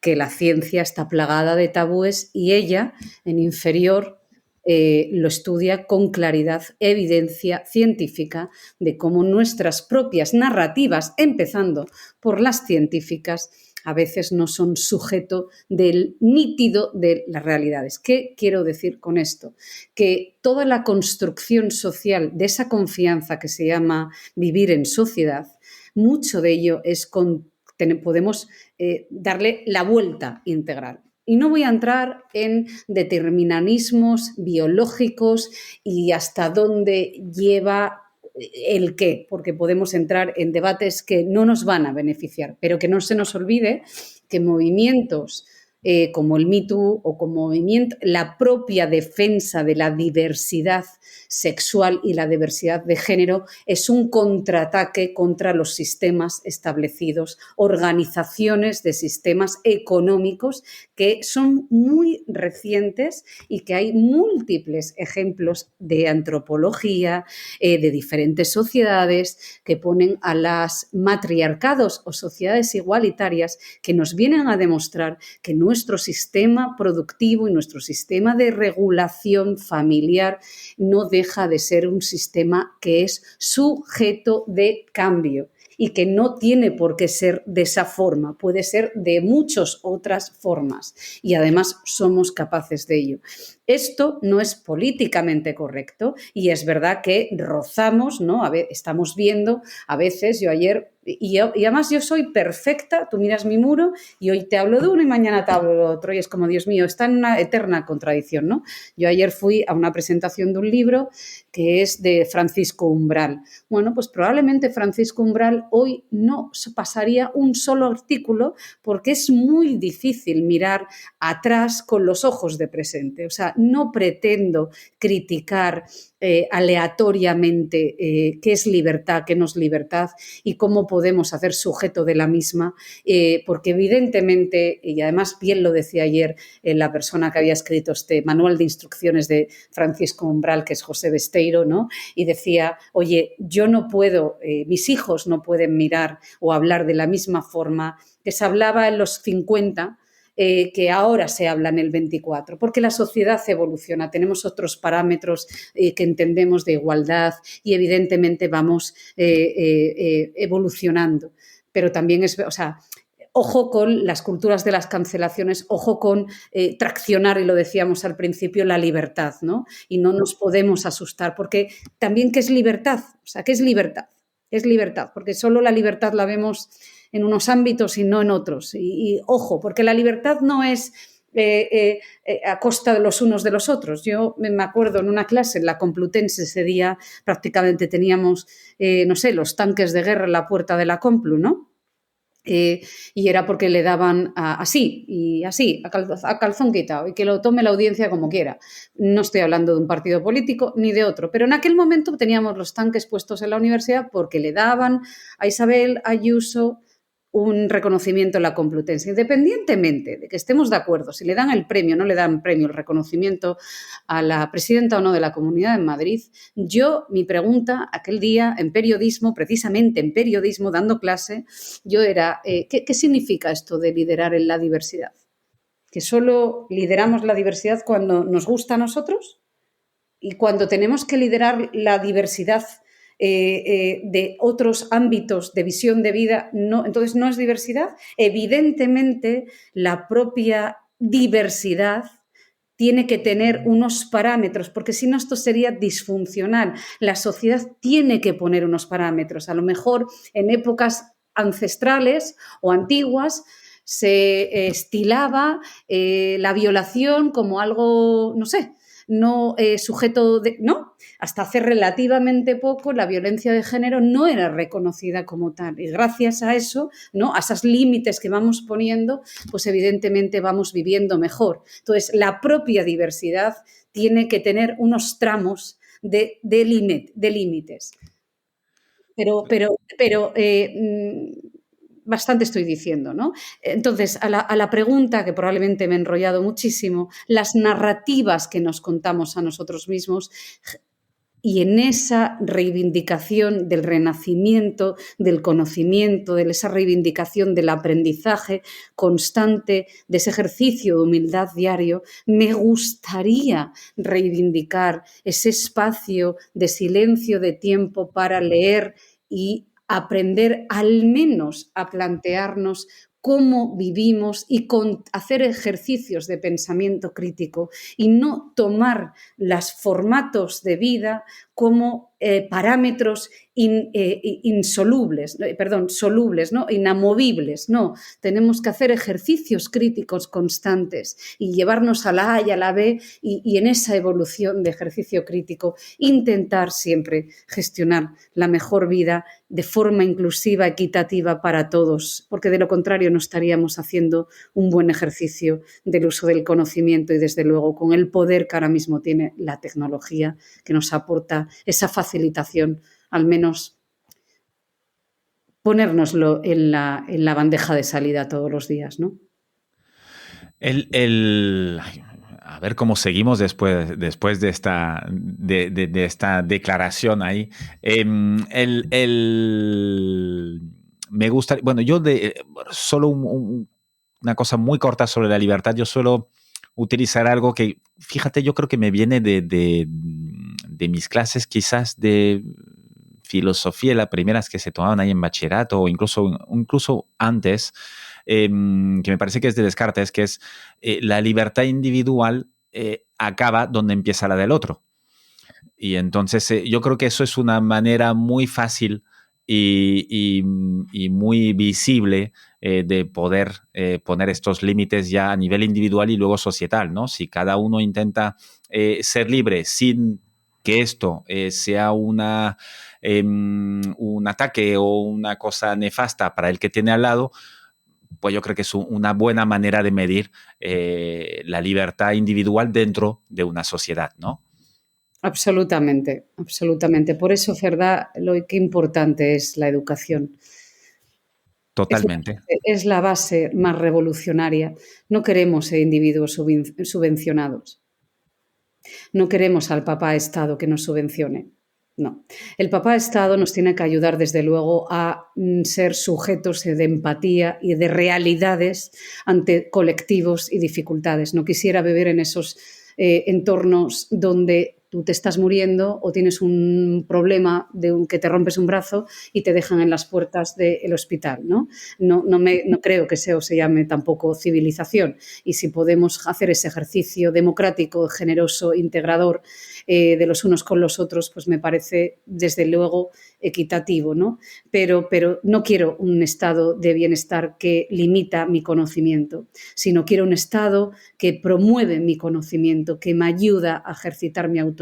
que la ciencia está plagada de tabúes y ella, en Inferior, lo estudia con claridad, evidencia científica de cómo nuestras propias narrativas, empezando por las científicas, a veces no son sujeto del nítido de las realidades. ¿Qué quiero decir con esto? Que toda la construcción social de esa confianza que se llama vivir en sociedad, mucho de ello podemos darle la vuelta integral. Y no voy a entrar en determinismos biológicos y hasta dónde lleva el qué, porque podemos entrar en debates que no nos van a beneficiar, pero que no se nos olvide que movimientos como el Me Too o como movimiento, la propia defensa de la diversidad sexual y la diversidad de género es un contraataque contra los sistemas establecidos, organizaciones de sistemas económicos que son muy recientes y que hay múltiples ejemplos de antropología, de diferentes sociedades que ponen a las matriarcados o sociedades igualitarias que nos vienen a demostrar que nuestro sistema productivo y nuestro sistema de regulación familiar no deja de ser un sistema que es sujeto de cambio y que no tiene por qué ser de esa forma, puede ser de muchas otras formas y además somos capaces de ello. Esto no es políticamente correcto y es verdad que rozamos, ¿no? A ver, estamos viendo, a veces yo ayer, y además yo soy perfecta, tú miras mi muro y hoy te hablo de uno y mañana te hablo de otro y es como, Dios mío, está en una eterna contradicción, ¿no? Yo ayer fui a una presentación de un libro que es de Francisco Umbral. Bueno, pues probablemente Francisco Umbral hoy no pasaría un solo artículo porque es muy difícil mirar atrás con los ojos de presente. O sea, no pretendo criticar aleatoriamente qué es libertad, qué no es libertad y cómo podemos hacer sujeto de la misma, porque evidentemente, y además bien lo decía ayer la persona que había escrito este manual de instrucciones de Francisco Umbral, que es José Besteiro, ¿no? Y decía, oye, yo no puedo, mis hijos no pueden mirar o hablar de la misma forma que se hablaba en los 50, que ahora se habla en el 24, porque la sociedad evoluciona, tenemos otros parámetros que entendemos de igualdad y evidentemente vamos evolucionando. Pero también es, o sea, ojo con las culturas de las cancelaciones, ojo con traccionar, y lo decíamos al principio, la libertad, ¿no? Y no nos podemos asustar, porque también, ¿qué es libertad? O sea, ¿qué es libertad? Es libertad, porque solo la libertad la vemos en unos ámbitos y no en otros. Y ojo, porque la libertad no es a costa de los unos de los otros. Yo me acuerdo en una clase, en la Complutense, ese día prácticamente teníamos, no sé, los tanques de guerra en la puerta de la Complu, ¿no? Y era porque le daban así y así, a calzón quitado, y que lo tome la audiencia como quiera. No estoy hablando de un partido político ni de otro, pero en aquel momento teníamos los tanques puestos en la universidad porque le daban a Isabel Ayuso un reconocimiento en la Complutense, independientemente de que estemos de acuerdo, si le dan el premio o no le dan premio, el reconocimiento a la presidenta o no de la Comunidad de Madrid. Yo, mi pregunta aquel día en periodismo, precisamente en periodismo, dando clase, yo era, ¿qué significa esto de liderar en la diversidad? ¿Que solo lideramos la diversidad cuando nos gusta a nosotros? Y cuando tenemos que liderar la diversidad de otros ámbitos de visión de vida, no, entonces no es diversidad. Evidentemente, la propia diversidad tiene que tener unos parámetros, porque si no esto sería disfuncional. La sociedad tiene que poner unos parámetros. A lo mejor en épocas ancestrales o antiguas se estilaba la violación como algo, no sé, no sujeto de... ¿no? Hasta hace relativamente poco la violencia de género no era reconocida como tal. Y gracias a eso, ¿no? A esos límites que vamos poniendo, pues evidentemente vamos viviendo mejor. Entonces, la propia diversidad tiene que tener unos tramos de límites. Pero bastante estoy diciendo, ¿no? Entonces, a la pregunta, que probablemente me he enrollado muchísimo, las narrativas que nos contamos a nosotros mismos y en esa reivindicación del renacimiento, del conocimiento, de esa reivindicación del aprendizaje constante, de ese ejercicio de humildad diario, me gustaría reivindicar ese espacio de silencio, de tiempo para leer y aprender al menos a plantearnos cómo vivimos y hacer ejercicios de pensamiento crítico y no tomar los formatos de vida como parámetros solubles, ¿no? Inamovibles. No, tenemos que hacer ejercicios críticos constantes y llevarnos a la A y a la B y en esa evolución de ejercicio crítico intentar siempre gestionar la mejor vida de forma inclusiva, equitativa para todos, porque de lo contrario no estaríamos haciendo un buen ejercicio del uso del conocimiento y desde luego con el poder que ahora mismo tiene la tecnología que nos aporta esa facilitación, al menos ponérnoslo en la bandeja de salida todos los días, ¿no? A ver cómo seguimos después de esta declaración ahí. Me gusta, bueno, yo solo una cosa muy corta sobre la libertad, yo suelo utilizar algo que, fíjate, yo creo que me viene de mis clases quizás de filosofía, las primeras que se tomaban ahí en bachillerato o incluso antes, que me parece que es de Descartes, que es la libertad individual acaba donde empieza la del otro. Y entonces yo creo que eso es una manera muy fácil y muy visible de poder poner estos límites ya a nivel individual y luego societal, ¿no? Si cada uno intenta ser libre sin que esto sea un ataque o una cosa nefasta para el que tiene al lado, pues yo creo que es una buena manera de medir la libertad individual dentro de una sociedad, ¿no? Absolutamente, absolutamente. Por eso, Ferda, lo que importante es la educación. Totalmente. Es la base más revolucionaria. No queremos ser individuos subvencionados. No queremos al papá Estado que nos subvencione. No. El papá Estado nos tiene que ayudar, desde luego, a ser sujetos de empatía y de realidades ante colectivos y dificultades. No quisiera vivir en esos entornos donde tú te estás muriendo o tienes un problema que te rompes un brazo y te dejan en las puertas del hospital, ¿no? No creo que eso se llame tampoco civilización. Y si podemos hacer ese ejercicio democrático, generoso, integrador de los unos con los otros, pues me parece, desde luego, equitativo, ¿no? Pero no quiero un estado de bienestar que limita mi conocimiento, sino quiero un estado que promueve mi conocimiento, que me ayuda a ejercitar mi autonomía.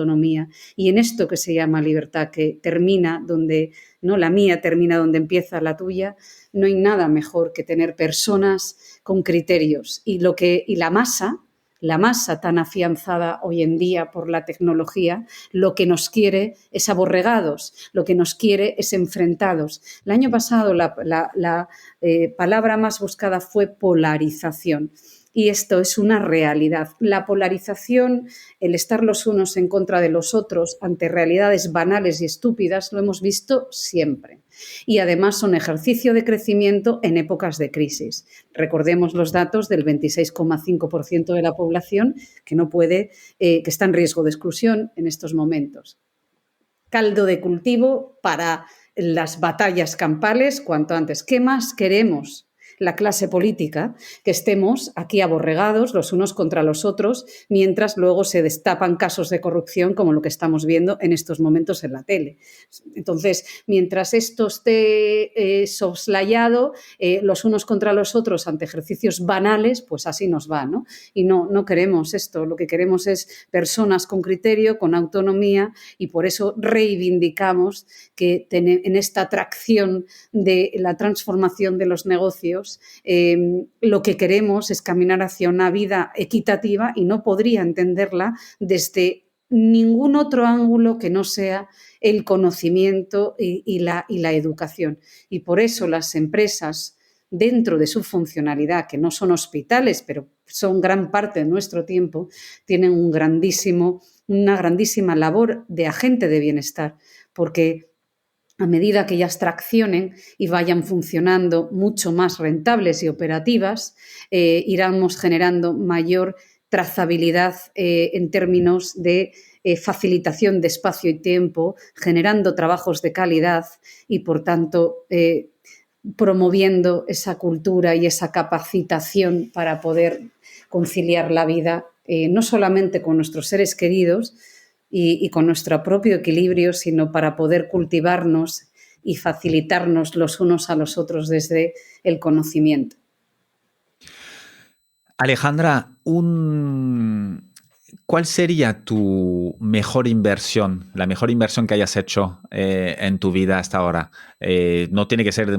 Y en esto que se llama libertad, que termina donde, ¿no?, la mía termina donde empieza la tuya, no hay nada mejor que tener personas con criterios. Y la masa tan afianzada hoy en día por la tecnología, lo que nos quiere es aborregados, lo que nos quiere es enfrentados. El año pasado la palabra más buscada fue polarización. Y esto es una realidad. La polarización, el estar los unos en contra de los otros ante realidades banales y estúpidas, lo hemos visto siempre. Y además son ejercicio de crecimiento en épocas de crisis. Recordemos los datos del 26,5% de la población que está en riesgo de exclusión en estos momentos. Caldo de cultivo para las batallas campales cuanto antes. ¿Qué más queremos? La clase política, que estemos aquí aborregados los unos contra los otros, mientras luego se destapan casos de corrupción como lo que estamos viendo en estos momentos en la tele. Entonces, mientras esto esté soslayado, los unos contra los otros ante ejercicios banales, pues así nos va, ¿no? Y no queremos esto. Lo que queremos es personas con criterio, con autonomía, y por eso reivindicamos que en esta atracción de la transformación de los negocios, lo que queremos es caminar hacia una vida equitativa, y no podría entenderla desde ningún otro ángulo que no sea el conocimiento y la educación. Y por eso las empresas, dentro de su funcionalidad, que no son hospitales, pero son gran parte de nuestro tiempo, tienen una grandísima labor de agente de bienestar, porque a medida que ellas traccionen y vayan funcionando mucho más rentables y operativas, iremos generando mayor trazabilidad en términos de facilitación de espacio y tiempo, generando trabajos de calidad y, por tanto, promoviendo esa cultura y esa capacitación para poder conciliar la vida, no solamente con nuestros seres queridos, y con nuestro propio equilibrio, sino para poder cultivarnos y facilitarnos los unos a los otros desde el conocimiento. Alejandra, ¿cuál sería tu mejor inversión, la mejor inversión que hayas hecho en tu vida hasta ahora? No tiene que ser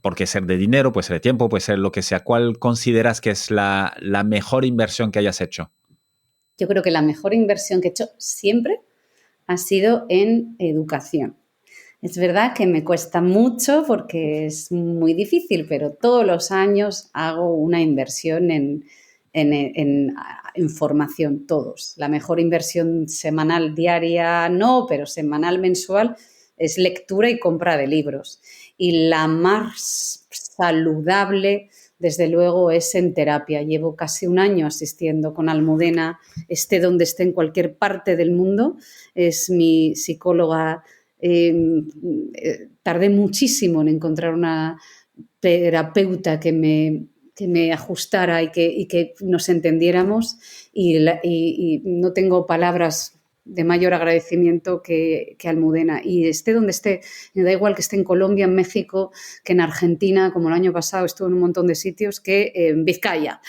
porque ser de dinero, puede ser de tiempo, puede ser lo que sea. ¿Cuál consideras que es la mejor inversión que hayas hecho? Yo creo que la mejor inversión que he hecho siempre ha sido en educación. Es verdad que me cuesta mucho porque es muy difícil, pero todos los años hago una inversión en formación, todos. La mejor inversión semanal, diaria, no, pero semanal, mensual, es lectura y compra de libros. Y la más saludable, desde luego, es en terapia. Llevo casi un año asistiendo con Almudena, esté donde esté, en cualquier parte del mundo. Es mi psicóloga Tardé muchísimo en encontrar una terapeuta que me ajustara y que nos entendiéramos y no tengo palabras de mayor agradecimiento que Almudena. Y esté donde esté, me da igual que esté en Colombia, en México, que en Argentina, como el año pasado estuve en un montón de sitios, que en Vizcaya.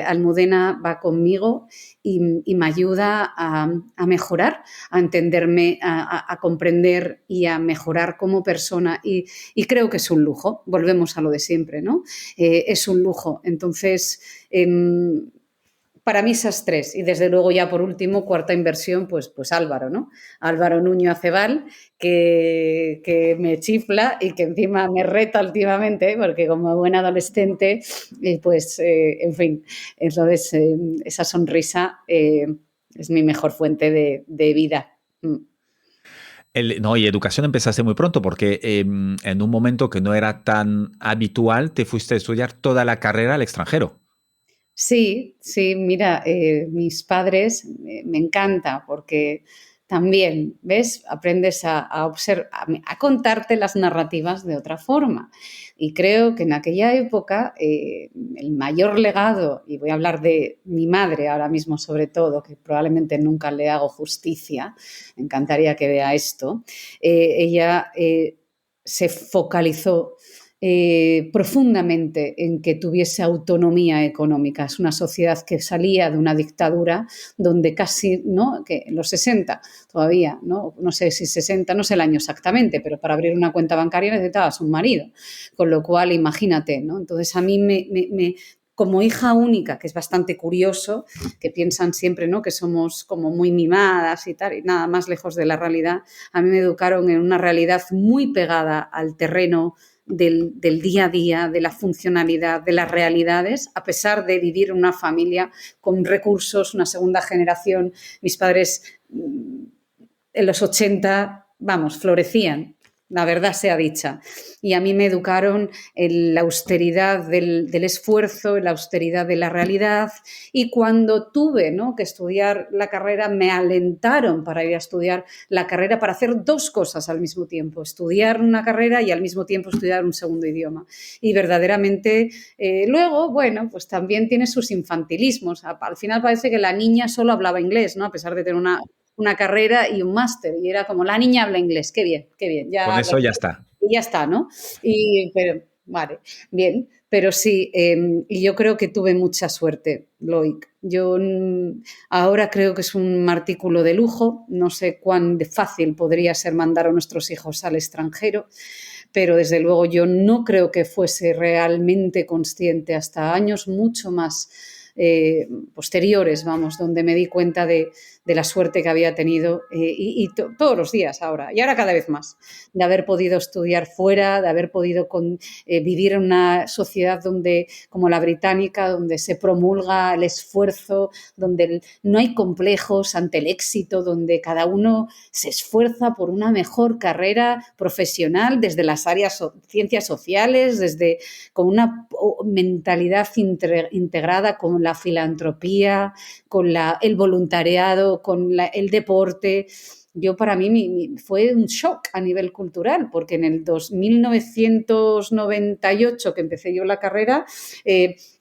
Almudena va conmigo y me ayuda a mejorar, a entenderme, a comprender y a mejorar como persona. Y creo que es un lujo. Volvemos a lo de siempre, ¿no? Es un lujo. Entonces, para mí esas tres. Y desde luego ya por último, cuarta inversión, pues Álvaro, ¿no? Álvaro Nuño Acebal, que me chifla y que encima me reta últimamente, porque como buen adolescente, en fin, entonces esa sonrisa es mi mejor fuente de vida. No, y educación empezaste muy pronto porque en un momento que no era tan habitual te fuiste a estudiar toda la carrera al extranjero. Sí, sí, mira, mis padres me encanta porque también, ¿ves? Aprendes a contarte las narrativas de otra forma. Y creo que en aquella época el mayor legado, y voy a hablar de mi madre ahora mismo sobre todo, que probablemente nunca le hago justicia, me encantaría que vea esto, ella se focalizó profundamente en que tuviese autonomía económica. Es una sociedad que salía de una dictadura donde casi, ¿no? Que en los 60 todavía, no sé si 60, no sé el año exactamente, pero para abrir una cuenta bancaria necesitabas un marido. Con lo cual, imagínate, ¿no? Entonces, a mí como hija única, que es bastante curioso, que piensan siempre, ¿no?, que somos como muy mimadas y tal, y nada más lejos de la realidad, a mí me educaron en una realidad muy pegada al terreno del día a día, de la funcionalidad, de las realidades, a pesar de vivir en una familia con recursos, una segunda generación. Mis padres en los 80, vamos, florecían, la verdad sea dicha. Y a mí me educaron en la austeridad del esfuerzo, en la austeridad de la realidad. Y cuando tuve, ¿no?, que estudiar la carrera, me alentaron para ir a estudiar la carrera, para hacer dos cosas al mismo tiempo: estudiar una carrera y al mismo tiempo estudiar un segundo idioma. Y verdaderamente, luego, bueno, pues también tiene sus infantilismos. Al final parece que la niña solo hablaba inglés, ¿no?, a pesar de tener una carrera y un máster, y era como, la niña habla inglés, qué bien, Con eso ya está. y ya está, ¿no? Pero, vale, bien, pero sí, y yo creo que tuve mucha suerte, Loic. Yo ahora creo que es un artículo de lujo, no sé cuán fácil podría ser mandar a nuestros hijos al extranjero, pero desde luego yo no creo que fuese realmente consciente hasta años mucho más posteriores, vamos, donde me di cuenta de la suerte que había tenido todos los días ahora, y ahora cada vez más, de haber podido estudiar fuera, de haber podido vivir en una sociedad como la británica, donde se promulga el esfuerzo, donde no hay complejos ante el éxito, donde cada uno se esfuerza por una mejor carrera profesional desde las áreas ciencias sociales, con una mentalidad integrada con la filantropía, con el voluntariado, con el deporte. Para mí fue un shock a nivel cultural, porque en el 1998, que empecé yo la carrera,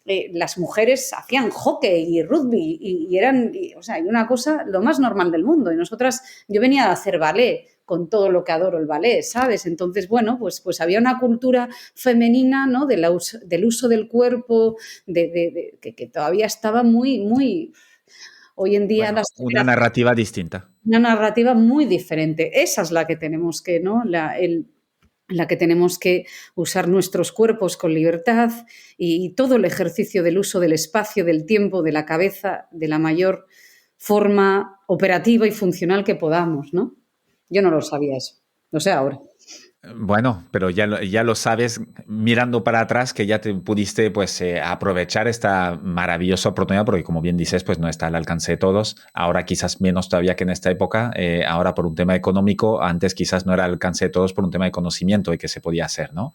las mujeres hacían hockey y rugby y eran, o sea, una cosa lo más normal del mundo. Y yo venía a hacer ballet, con todo lo que adoro el ballet, ¿sabes? Entonces, bueno, pues había una cultura femenina, ¿no?, del uso del cuerpo, que todavía estaba muy, muy... Hoy en día Bueno, una narrativa distinta. una narrativa muy diferente. Esa es la que tenemos que, ¿no?, la que tenemos que usar nuestros cuerpos con libertad y todo el ejercicio del uso del espacio, del tiempo, de la cabeza, de la mayor forma operativa y funcional que podamos, ¿no? Yo no lo sabía eso, lo sé ahora. Bueno, pero ya lo sabes mirando para atrás, que ya te pudiste pues aprovechar esta maravillosa oportunidad, porque como bien dices, pues no está al alcance de todos. Ahora quizás menos todavía que en esta época. Ahora por un tema económico, antes quizás no era al alcance de todos por un tema de conocimiento y que se podía hacer, ¿no?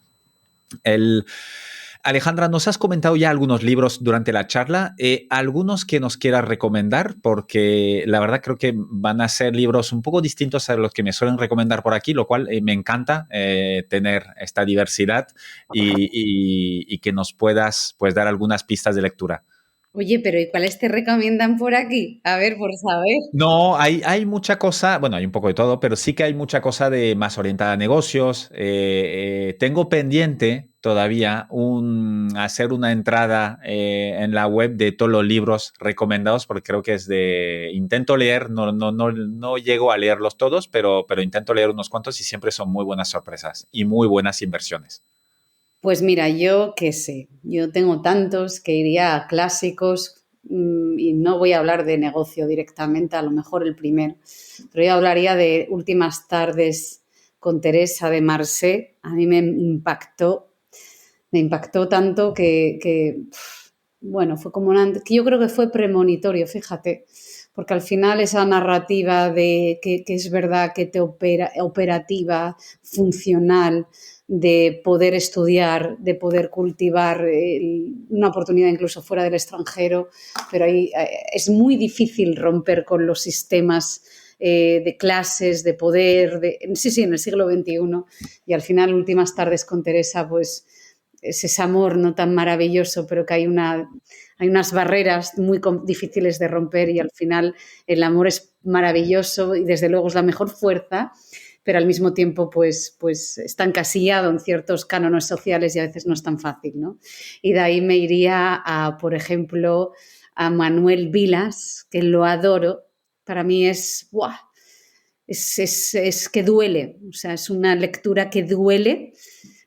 Alejandra, nos has comentado ya algunos libros durante la charla, algunos que nos quieras recomendar, porque la verdad creo que van a ser libros un poco distintos a los que me suelen recomendar por aquí, lo cual me encanta tener esta diversidad y que nos puedas pues, dar algunas pistas de lectura. Oye, pero ¿y cuáles te recomiendan por aquí? A ver, por saber. No, hay mucha cosa, bueno, hay un poco de todo, pero sí que hay mucha cosa de más orientada a negocios. Tengo pendiente todavía hacer una entrada en la web de todos los libros recomendados, porque creo que es intento leer, no llego a leerlos todos, pero intento leer unos cuantos y siempre son muy buenas sorpresas y muy buenas inversiones. Pues mira, yo qué sé, yo tengo tantos que iría a clásicos y no voy a hablar de negocio directamente, a lo mejor el primero, pero yo hablaría de Últimas tardes con Teresa de Marsé. A mí me impactó tanto bueno, fue como que yo creo que fue premonitorio, fíjate, porque al final esa narrativa de que es verdad que te operativa, funcional, de poder estudiar, de poder cultivar una oportunidad incluso fuera del extranjero, pero ahí es muy difícil romper con los sistemas de clases, de poder, sí, en el siglo XXI, y al final Últimas tardes con Teresa, pues es ese amor no tan maravilloso, pero que hay unas barreras muy difíciles de romper y al final el amor es maravilloso y desde luego es la mejor fuerza, pero al mismo tiempo pues está encasillado en ciertos cánones sociales y a veces no es tan fácil, ¿no? Y de ahí me iría por ejemplo, a Manuel Vilas, que lo adoro. Para mí ¡buah! Es que duele, o sea, es una lectura que duele,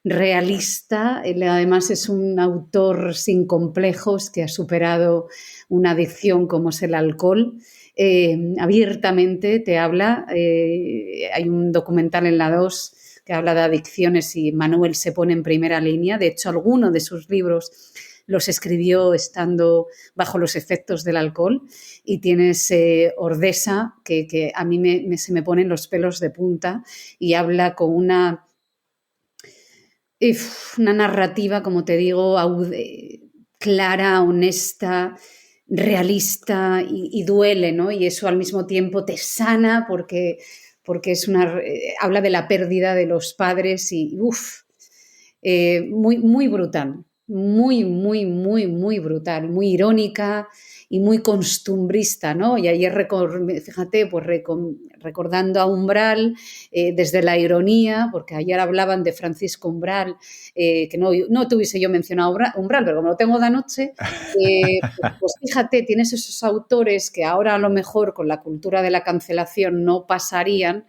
realista. Él además es un autor sin complejos que ha superado una adicción como es el alcohol. Abiertamente te habla, hay un documental en la 2 que habla de adicciones y Manuel se pone en primera línea. De hecho, alguno de sus libros los escribió estando bajo los efectos del alcohol, y tienes Ordesa, que a mí se me ponen los pelos de punta y habla con una narrativa, como te digo, clara, honesta, realista y duele, ¿no? Y eso al mismo tiempo te sana porque habla de la pérdida de los padres y muy, muy brutal, muy, muy, muy, muy brutal, muy irónica y muy costumbrista, ¿no? Y ayer, fíjate, pues recordando a Umbral desde la ironía, porque ayer hablaban de Francisco Umbral, que no tuviese yo mencionado Umbral, pero como lo tengo de anoche, pues fíjate, tienes esos autores que ahora a lo mejor con la cultura de la cancelación no pasarían,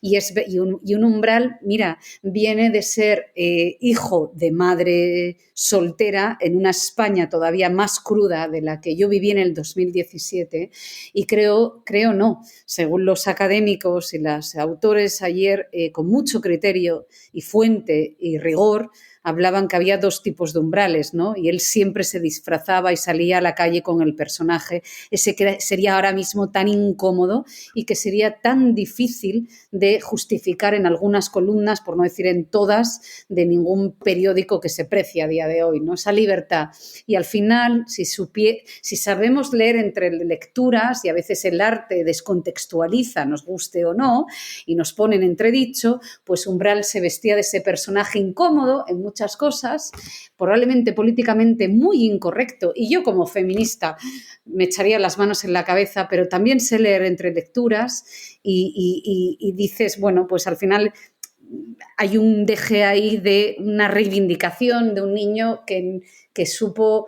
y un Umbral, mira, viene de ser hijo de madre soltera en una España todavía más cruda de la que yo viví en el 2017, y creo no, según los académicos y los autores ayer, con mucho criterio y fuente y rigor, hablaban que había dos tipos de umbrales, ¿no? Y él siempre se disfrazaba y salía a la calle con el personaje, ese que sería ahora mismo tan incómodo y que sería tan difícil de justificar en algunas columnas, por no decir en todas, de ningún periódico que se precie a día de hoy, ¿no? Esa libertad. Y al final, si sabemos leer entre lecturas, y a veces el arte descontextualiza, nos guste o no, y nos pone en entredicho, pues Umbral se vestía de ese personaje incómodo en muchas cosas, probablemente políticamente muy incorrecto, y yo como feminista me echaría las manos en la cabeza, pero también sé leer entre lecturas y dices, bueno, pues al final hay un deje ahí de una reivindicación de un niño que supo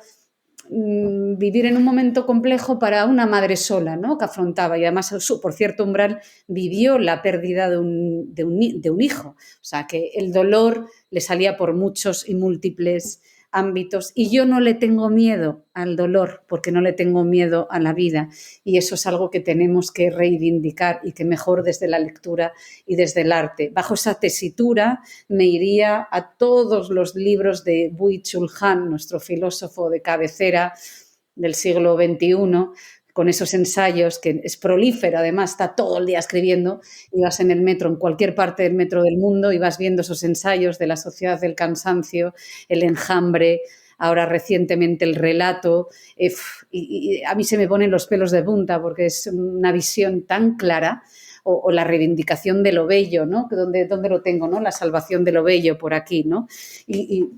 vivir en un momento complejo para una madre sola, ¿no? Que afrontaba, y además, por cierto, Umbral vivió la pérdida de un hijo, o sea, que el dolor le salía por muchos y múltiples ámbitos, y yo no le tengo miedo al dolor porque no le tengo miedo a la vida, y eso es algo que tenemos que reivindicar, y que mejor desde la lectura y desde el arte. Bajo esa tesitura me iría a todos los libros de Byung-Chul Han, nuestro filósofo de cabecera del siglo XXI, con esos ensayos, que es prolífero, además está todo el día escribiendo, y vas en el metro, en cualquier parte del metro del mundo, y vas viendo esos ensayos de la sociedad del cansancio, el enjambre, ahora recientemente el relato, y a mí se me ponen los pelos de punta porque es una visión tan clara. O la reivindicación de lo bello, ¿no? ¿Dónde lo tengo, ¿no? La salvación de lo bello por aquí, ¿no? Y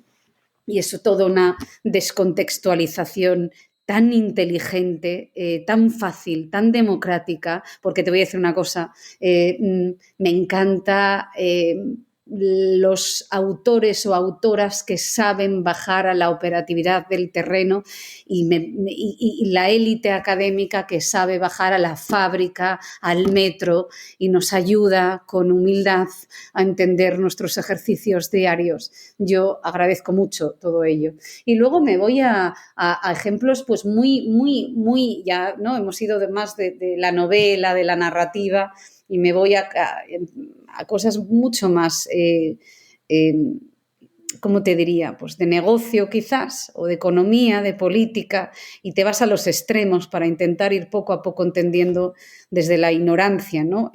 eso, toda una descontextualización tan inteligente, tan fácil, tan democrática, porque te voy a decir una cosa, me encanta los autores o autoras que saben bajar a la operatividad del terreno y la élite académica que sabe bajar a la fábrica, al metro y nos ayuda con humildad a entender nuestros ejercicios diarios. Yo agradezco mucho todo ello. Y luego me voy a ejemplos pues muy, ya no hemos ido más de la novela, de la narrativa, y me voy a cosas mucho más, ¿cómo te diría? Pues de negocio quizás, o de economía, de política, y te vas a los extremos para intentar ir poco a poco entendiendo desde la ignorancia, ¿no?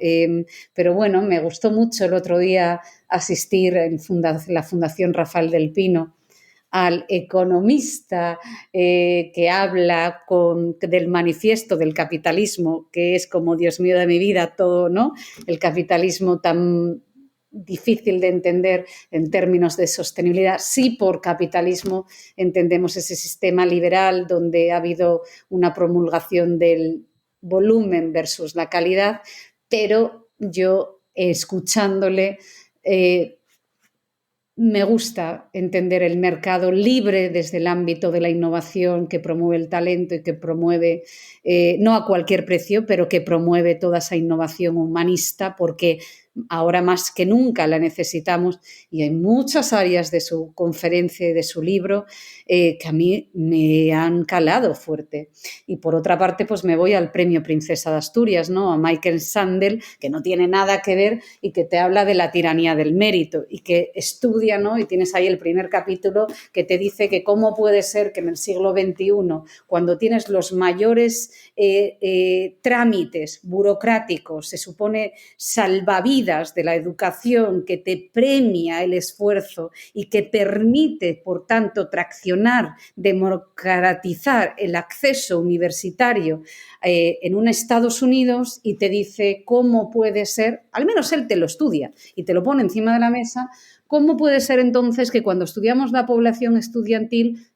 Pero bueno, me gustó mucho el otro día asistir en la Fundación Rafael del Pino al economista que habla del manifiesto del capitalismo, que es como, Dios mío de mi vida, todo, ¿no? El capitalismo tan difícil de entender en términos de sostenibilidad. Sí, por capitalismo entendemos ese sistema liberal donde ha habido una promulgación del volumen versus la calidad, pero yo escuchándole me gusta entender el mercado libre desde el ámbito de la innovación que promueve el talento y que promueve, no a cualquier precio, pero que promueve toda esa innovación humanista, porque ahora más que nunca la necesitamos, y hay muchas áreas de su conferencia y de su libro que a mí me han calado fuerte. Y por otra parte, pues me voy al Premio Princesa de Asturias, ¿no? A Michael Sandel, que no tiene nada que ver y que te habla de la tiranía del mérito y que estudia, ¿no? Y tienes ahí el primer capítulo que te dice que cómo puede ser que en el siglo XXI, cuando tienes los mayores trámites burocráticos, se supone salvavidas de la educación, que te premia el esfuerzo y que permite, por tanto, traccionar, democratizar el acceso universitario en un Estados Unidos, y te dice cómo puede ser, al menos él te lo estudia y te lo pone encima de la mesa, cómo puede ser entonces que cuando estudiamos la población estudiantil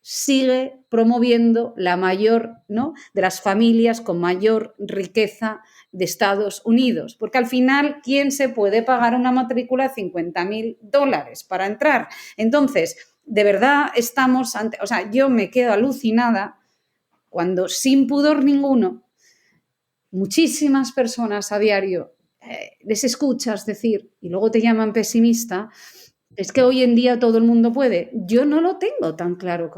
sigue promoviendo la mayor, ¿no?, de las familias con mayor riqueza de Estados Unidos, porque al final, ¿quién se puede pagar una matrícula de $50,000 para entrar? Entonces, de verdad estamos ante, o sea, yo me quedo alucinada cuando, sin pudor ninguno, muchísimas personas a diario les escuchas decir, y luego te llaman pesimista, es que hoy en día todo el mundo puede. Yo no lo tengo tan claro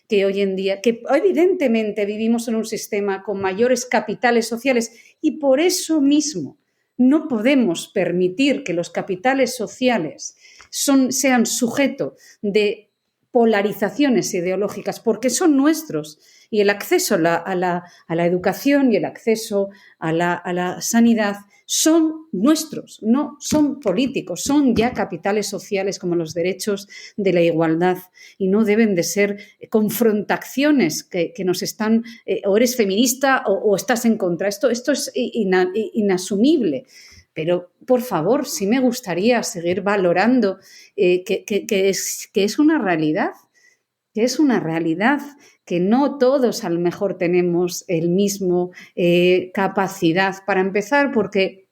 que hoy en día, que evidentemente vivimos en un sistema con mayores capitales sociales y por eso mismo no podemos permitir que los capitales sociales sean sujeto de polarizaciones ideológicas, porque son nuestros. Y el acceso a la educación y el acceso a la sanidad son nuestros, no son políticos, son ya capitales sociales como los derechos de la igualdad, y no deben de ser confrontaciones que nos están, o eres feminista o estás en contra. Esto es inasumible. Pero, por favor, sí me gustaría seguir valorando que es una realidad, que no todos a lo mejor tenemos el mismo capacidad para empezar, porque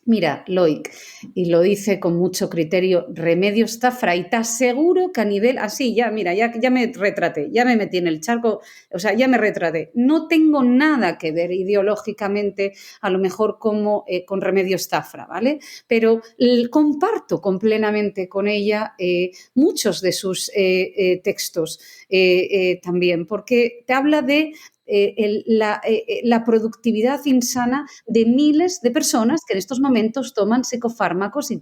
mira, Loic, y lo dice con mucho criterio, Remedios Zafra, y te aseguro que a nivel, así, ya, mira, ya me retraté, ya me metí en el charco, o sea, ya me retraté. No tengo nada que ver ideológicamente, a lo mejor como con Remedios Zafra, ¿vale? Pero comparto plenamente con ella muchos de sus textos también, porque te habla de la productividad insana de miles de personas que en estos momentos toman psicofármacos y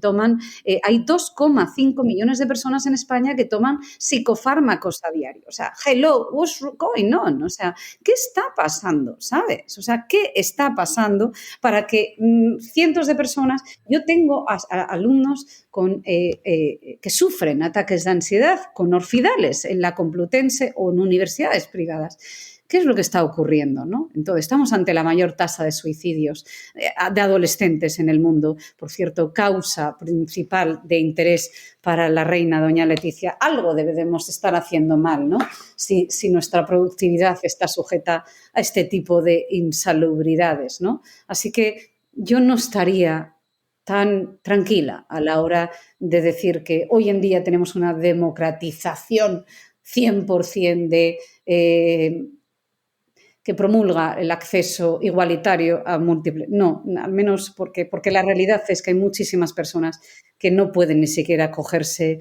hay 2,5 millones de personas en España que toman psicofármacos a diario. O sea, hello, what's going on? O sea, ¿qué está pasando? ¿Sabes? O sea, ¿qué está pasando para que cientos de personas... Yo tengo alumnos que sufren ataques de ansiedad con orfidales en la Complutense o en universidades privadas. ¿Qué es lo que está ocurriendo, ¿no? Entonces, estamos ante la mayor tasa de suicidios de adolescentes en el mundo. Por cierto, causa principal de interés para la reina doña Leticia. Algo debemos estar haciendo mal, ¿no? Si nuestra productividad está sujeta a este tipo de insalubridades, ¿no? Así que yo no estaría tan tranquila a la hora de decir que hoy en día tenemos una democratización 100% que promulga el acceso igualitario a múltiples. No, al menos porque la realidad es que hay muchísimas personas que no pueden ni siquiera acogerse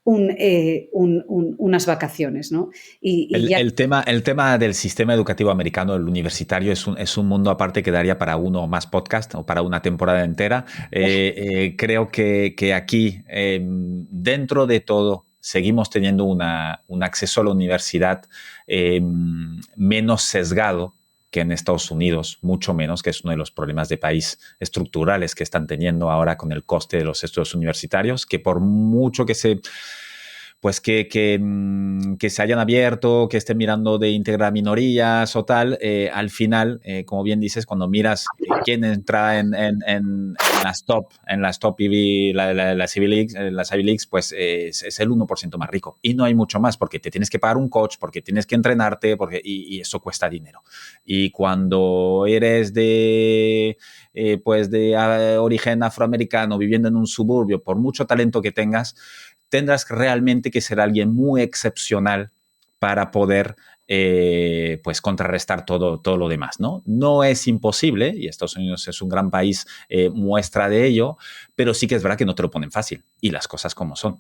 unas vacaciones, ¿no? El tema del sistema educativo americano, el universitario, es un mundo aparte que daría para uno o más podcasts o para una temporada entera. Creo que aquí, dentro de todo, seguimos teniendo un acceso a la universidad menos sesgado que en Estados Unidos, mucho menos, que es uno de los problemas de país estructurales que están teniendo ahora con el coste de los estudios universitarios, que por mucho que se hayan abierto, que estén mirando de integrar minorías o tal, al final, como bien dices, cuando miras quién entra en las top y las Ivy Leagues, pues es el 1% más rico. Y no hay mucho más, porque te tienes que pagar un coach, porque tienes que entrenarte, y eso cuesta dinero. Y cuando eres de origen afroamericano, viviendo en un suburbio, por mucho talento que tengas, tendrás realmente que ser alguien muy excepcional para poder contrarrestar todo lo demás, ¿no? No es imposible, y Estados Unidos es un gran país muestra de ello, pero sí que es verdad que no te lo ponen fácil, y las cosas como son.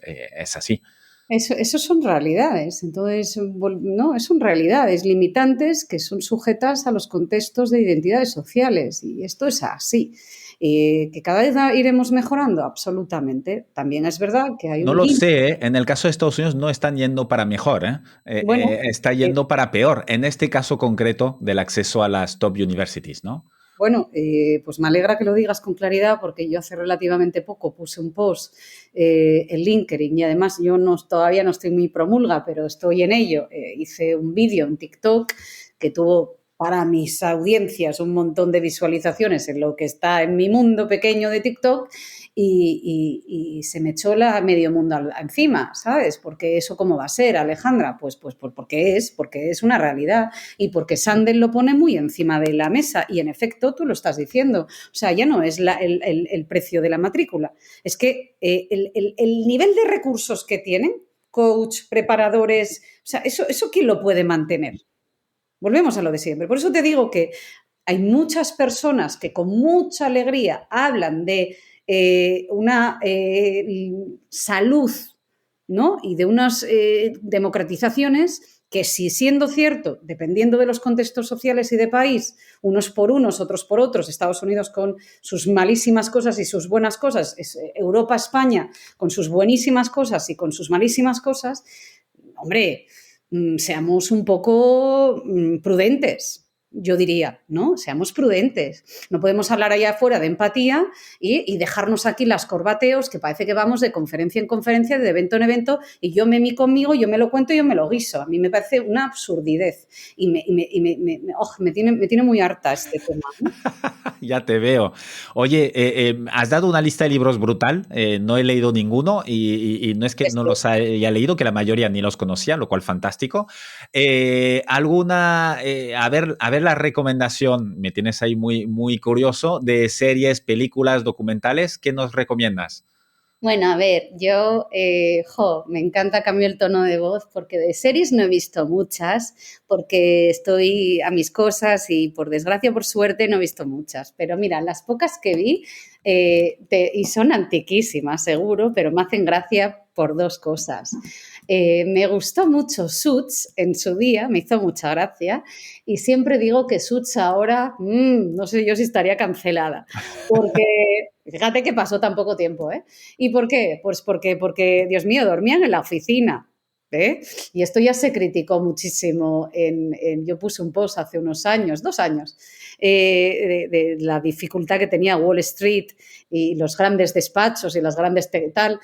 Es así. Eso son realidades, entonces, no, son realidades limitantes que son sujetas a los contextos de identidades sociales, y esto es así. ¿Que cada vez iremos mejorando? Absolutamente. También es verdad que hay No lo sé, ¿eh? En el caso de Estados Unidos no están yendo para mejor, ¿eh? Bueno, está yendo para peor, en este caso concreto del acceso a las top universities, ¿no? Bueno, pues me alegra que lo digas con claridad, porque yo hace relativamente poco puse un post en LinkedIn, y además yo todavía no estoy muy promulga, pero estoy en ello. Hice un vídeo en TikTok que tuvo para mis audiencias un montón de visualizaciones en lo que está en mi mundo pequeño de TikTok, y se me echó medio mundo encima, ¿sabes? Porque eso, ¿cómo va a ser, Alejandra? Pues porque es una realidad, y porque Sandel lo pone muy encima de la mesa, y en efecto tú lo estás diciendo. O sea, ya no es el precio de la matrícula, es que el nivel de recursos que tienen, coach, preparadores, o sea, eso ¿quién lo puede mantener? Volvemos a lo de siempre. Por eso te digo que hay muchas personas que con mucha alegría hablan de una salud, ¿no? Y de unas democratizaciones que, si siendo cierto, dependiendo de los contextos sociales y de país, unos por unos, otros por otros, Estados Unidos con sus malísimas cosas y sus buenas cosas, Europa, España con sus buenísimas cosas y con sus malísimas cosas, hombre, seamos un poco prudentes, yo diría, ¿no? Seamos prudentes. No podemos hablar allá afuera de empatía y dejarnos aquí las corbateos, que parece que vamos de conferencia en conferencia, de evento en evento, y yo conmigo, yo me lo cuento y yo me lo guiso. A mí me parece una absurdidez, y me tiene muy harta este tema, ¿no? Ya te veo. Oye, has dado una lista de libros brutal. No he leído ninguno, y no es que no los haya leído, que la mayoría ni los conocía, lo cual fantástico. A ver la recomendación, me tienes ahí muy, muy curioso, de series, películas, documentales, ¿qué nos recomiendas? Bueno, a ver, yo, me encanta cambiar el tono de voz porque de series no he visto muchas, porque estoy a mis cosas y por desgracia o por suerte no he visto muchas. Pero mira, las pocas que vi, y son antiquísimas seguro, pero me hacen gracia por dos cosas. Me gustó mucho Suits en su día, me hizo mucha gracia, y siempre digo que Suits ahora, no sé yo si estaría cancelada, porque fíjate que pasó tan poco tiempo, ¿eh? ¿Y por qué? Pues porque, Dios mío, dormían en la oficina. ¿Eh? Y esto ya se criticó muchísimo. Yo puse un post hace unos años, 2 años, de la dificultad que tenía Wall Street y los grandes despachos y las grandes tal,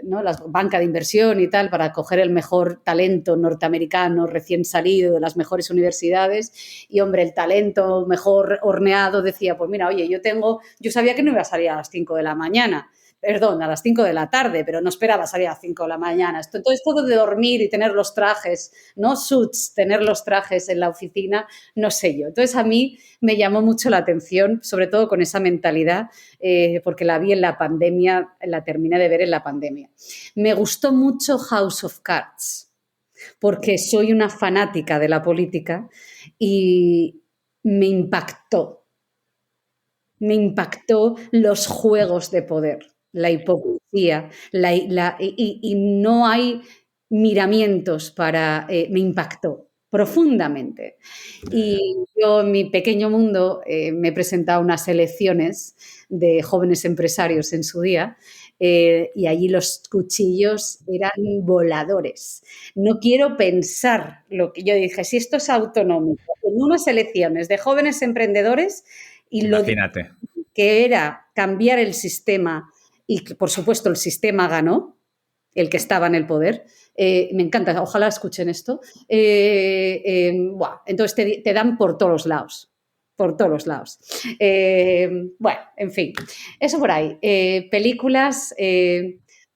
¿no? La banca de inversión y tal, para coger el mejor talento norteamericano recién salido de las mejores universidades. Y, hombre, el talento mejor horneado decía, pues mira, oye, yo sabía que no iba a salir a las 5 de la mañana, perdón, a las 5 de la tarde, pero no esperaba salir a las 5 de la mañana. Entonces, todo de dormir y tener los trajes, no suits, tener los trajes en la oficina, no sé yo. Entonces, a mí me llamó mucho la atención, sobre todo con esa mentalidad, porque la vi en la pandemia, la terminé de ver en la pandemia. Me gustó mucho House of Cards, porque soy una fanática de la política y me impactó. Me impactó los juegos de poder, la hipocresía, y no hay miramientos para... me impactó profundamente. Y yo en mi pequeño mundo me he presentado a unas elecciones de jóvenes empresarios en su día, y allí los cuchillos eran voladores. No quiero pensar lo que yo dije, si esto es autonómico, en unas elecciones de jóvenes emprendedores y lo Imagínate. que era cambiar el sistema y que, por supuesto, el sistema ganó, el que estaba en el poder. Me encanta, ojalá escuchen esto. Entonces te dan por todos los lados. Por todos los lados. Bueno, en fin, eso por ahí. Películas,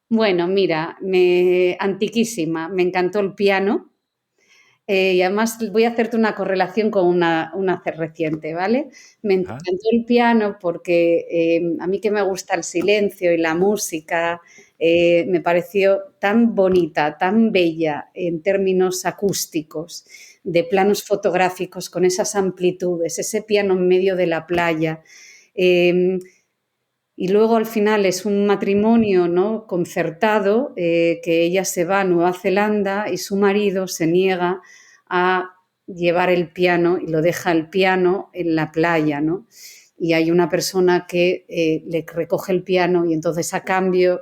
bueno, mira, antiquísima. Me encantó El piano. Y además voy a hacerte una correlación con una reciente, ¿vale? Me Ajá. encantó El piano porque a mí que me gusta el silencio y la música, me pareció tan bonita, tan bella en términos acústicos, de planos fotográficos con esas amplitudes, ese piano en medio de la playa. Y luego al final es un matrimonio, ¿no?, concertado, que ella se va a Nueva Zelanda y su marido se niega a llevar el piano y lo deja el piano en la playa, ¿no? Y hay una persona que le recoge el piano y entonces, a cambio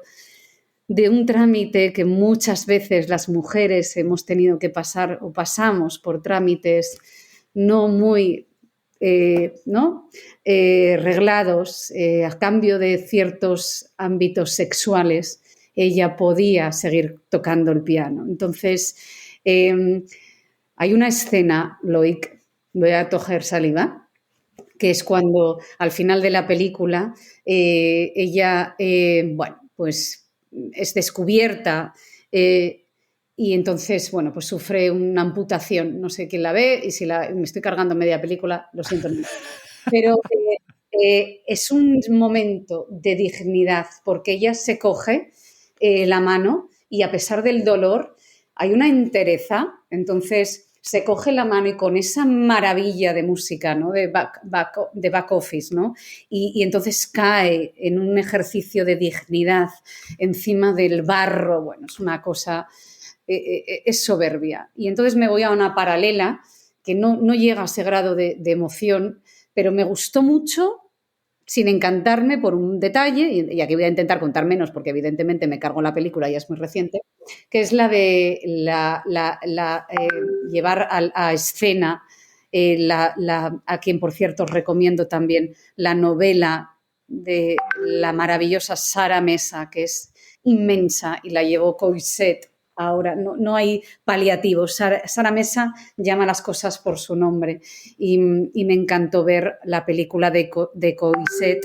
de un trámite que muchas veces las mujeres hemos tenido que pasar o pasamos por trámites no muy ¿no? Reglados, a cambio de ciertos ámbitos sexuales, ella podía seguir tocando el piano. Entonces, hay una escena, Loic, voy a tocar saliva, que es cuando al final de la película ella, bueno, pues es descubierta, y entonces, bueno, pues sufre una amputación. No sé quién la ve y si me estoy cargando media película, lo siento mucho. Pero es un momento de dignidad porque ella se coge la mano y, a pesar del dolor, hay una entereza. Entonces se coge la mano y con esa maravilla de música, ¿no?, de back office, ¿no? Y entonces cae en un ejercicio de dignidad encima del barro. Bueno, es una cosa, es soberbia. Y entonces me voy a una paralela que no llega a ese grado de emoción, pero me gustó mucho sin encantarme por un detalle, y aquí voy a intentar contar menos porque evidentemente me cargo la película, ya es muy reciente, que es la de llevar a escena, a quien, por cierto, os recomiendo también la novela de la maravillosa Sara Mesa, que es inmensa y la llevó Coixet. Ahora no hay paliativos. Sara Mesa llama las cosas por su nombre, y me encantó ver la película de Coixet,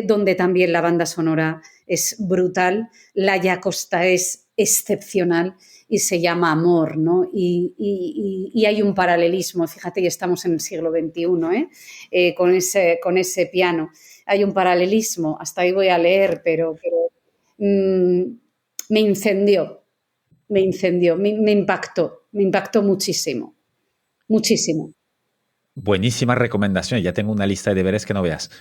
donde también la banda sonora es brutal. Laia Costa es excepcional y se llama Amor, ¿no? Y hay un paralelismo, fíjate, y estamos en el siglo XXI, con ese piano. Hay un paralelismo, hasta ahí voy a leer, pero me incendió, me impactó muchísimo, muchísimo. Buenísima recomendación, ya tengo una lista de deberes que no veas.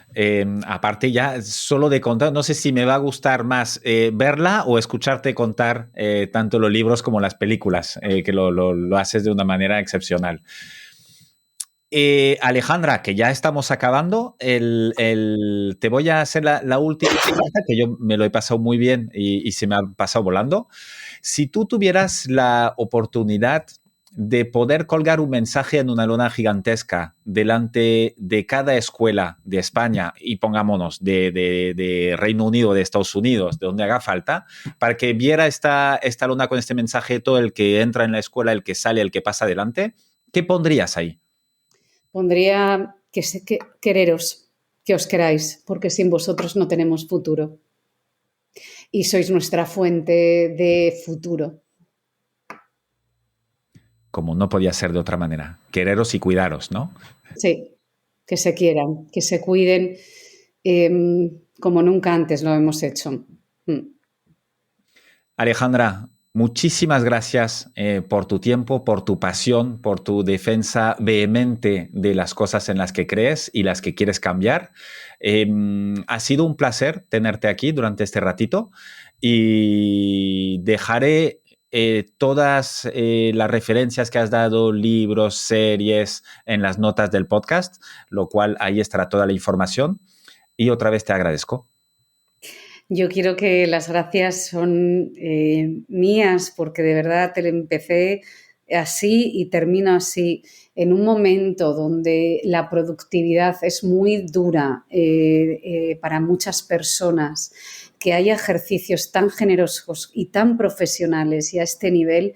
Aparte ya, solo de contar, no sé si me va a gustar más verla o escucharte contar tanto los libros como las películas, que lo haces de una manera excepcional. Alejandra, que ya estamos acabando, te voy a hacer la última pregunta, que yo me lo he pasado muy bien y se me ha pasado volando. Si tú tuvieras la oportunidad de poder colgar un mensaje en una lona gigantesca delante de cada escuela de España y pongámonos de Reino Unido, de Estados Unidos, de donde haga falta, para que viera esta lona con este mensaje todo el que entra en la escuela, el que sale, el que pasa adelante, ¿qué pondrías ahí? Pondría quereros, que os queráis, porque sin vosotros no tenemos futuro. Y sois nuestra fuente de futuro. Como no podía ser de otra manera. Quereros y cuidaros, ¿no? Sí, que se quieran, que se cuiden como nunca antes lo hemos hecho. Alejandra, muchísimas gracias por tu tiempo, por tu pasión, por tu defensa vehemente de las cosas en las que crees y las que quieres cambiar. Ha sido un placer tenerte aquí durante este ratito y dejaré todas las referencias que has dado, libros, series, en las notas del podcast, lo cual ahí estará toda la información. Y otra vez te agradezco. Yo quiero que las gracias son mías, porque de verdad te lo empecé así y termino así, en un momento donde la productividad es muy dura para muchas personas, que haya ejercicios tan generosos y tan profesionales y a este nivel,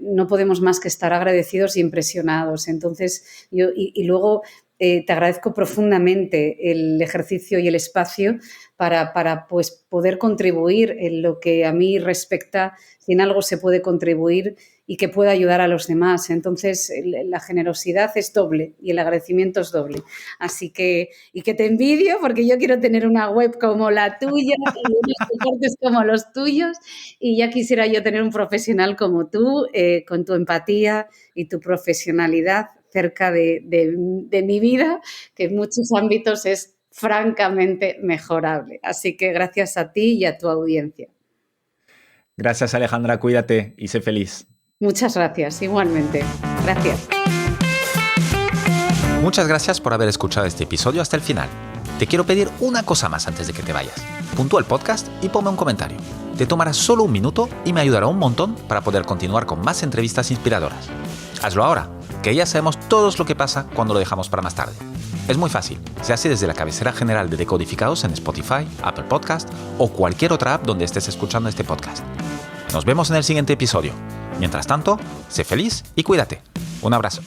no podemos más que estar agradecidos e impresionados. Entonces, y luego te agradezco profundamente el ejercicio y el espacio para pues, poder contribuir en lo que a mí respecta, si en algo se puede contribuir y que pueda ayudar a los demás. Entonces, la generosidad es doble y el agradecimiento es doble. Así que, y que te envidio, porque yo quiero tener una web como la tuya, y unos soportes como los tuyos, y ya quisiera yo tener un profesional como tú, con tu empatía y tu profesionalidad cerca de mi vida, que en muchos ámbitos es francamente mejorable. Así que gracias a ti y a tu audiencia. Gracias, Alejandra. Cuídate y sé feliz. Muchas gracias, igualmente. Gracias. Muchas gracias por haber escuchado este episodio hasta el final. Te quiero pedir una cosa más antes de que te vayas. Puntúa el podcast y ponme un comentario. Te tomará solo un minuto y me ayudará un montón para poder continuar con más entrevistas inspiradoras. Hazlo ahora, que ya sabemos todos lo que pasa cuando lo dejamos para más tarde. Es muy fácil, se hace desde la cabecera general de Decodificados en Spotify, Apple Podcast o cualquier otra app donde estés escuchando este podcast. Nos vemos en el siguiente episodio. Mientras tanto, sé feliz y cuídate. Un abrazo.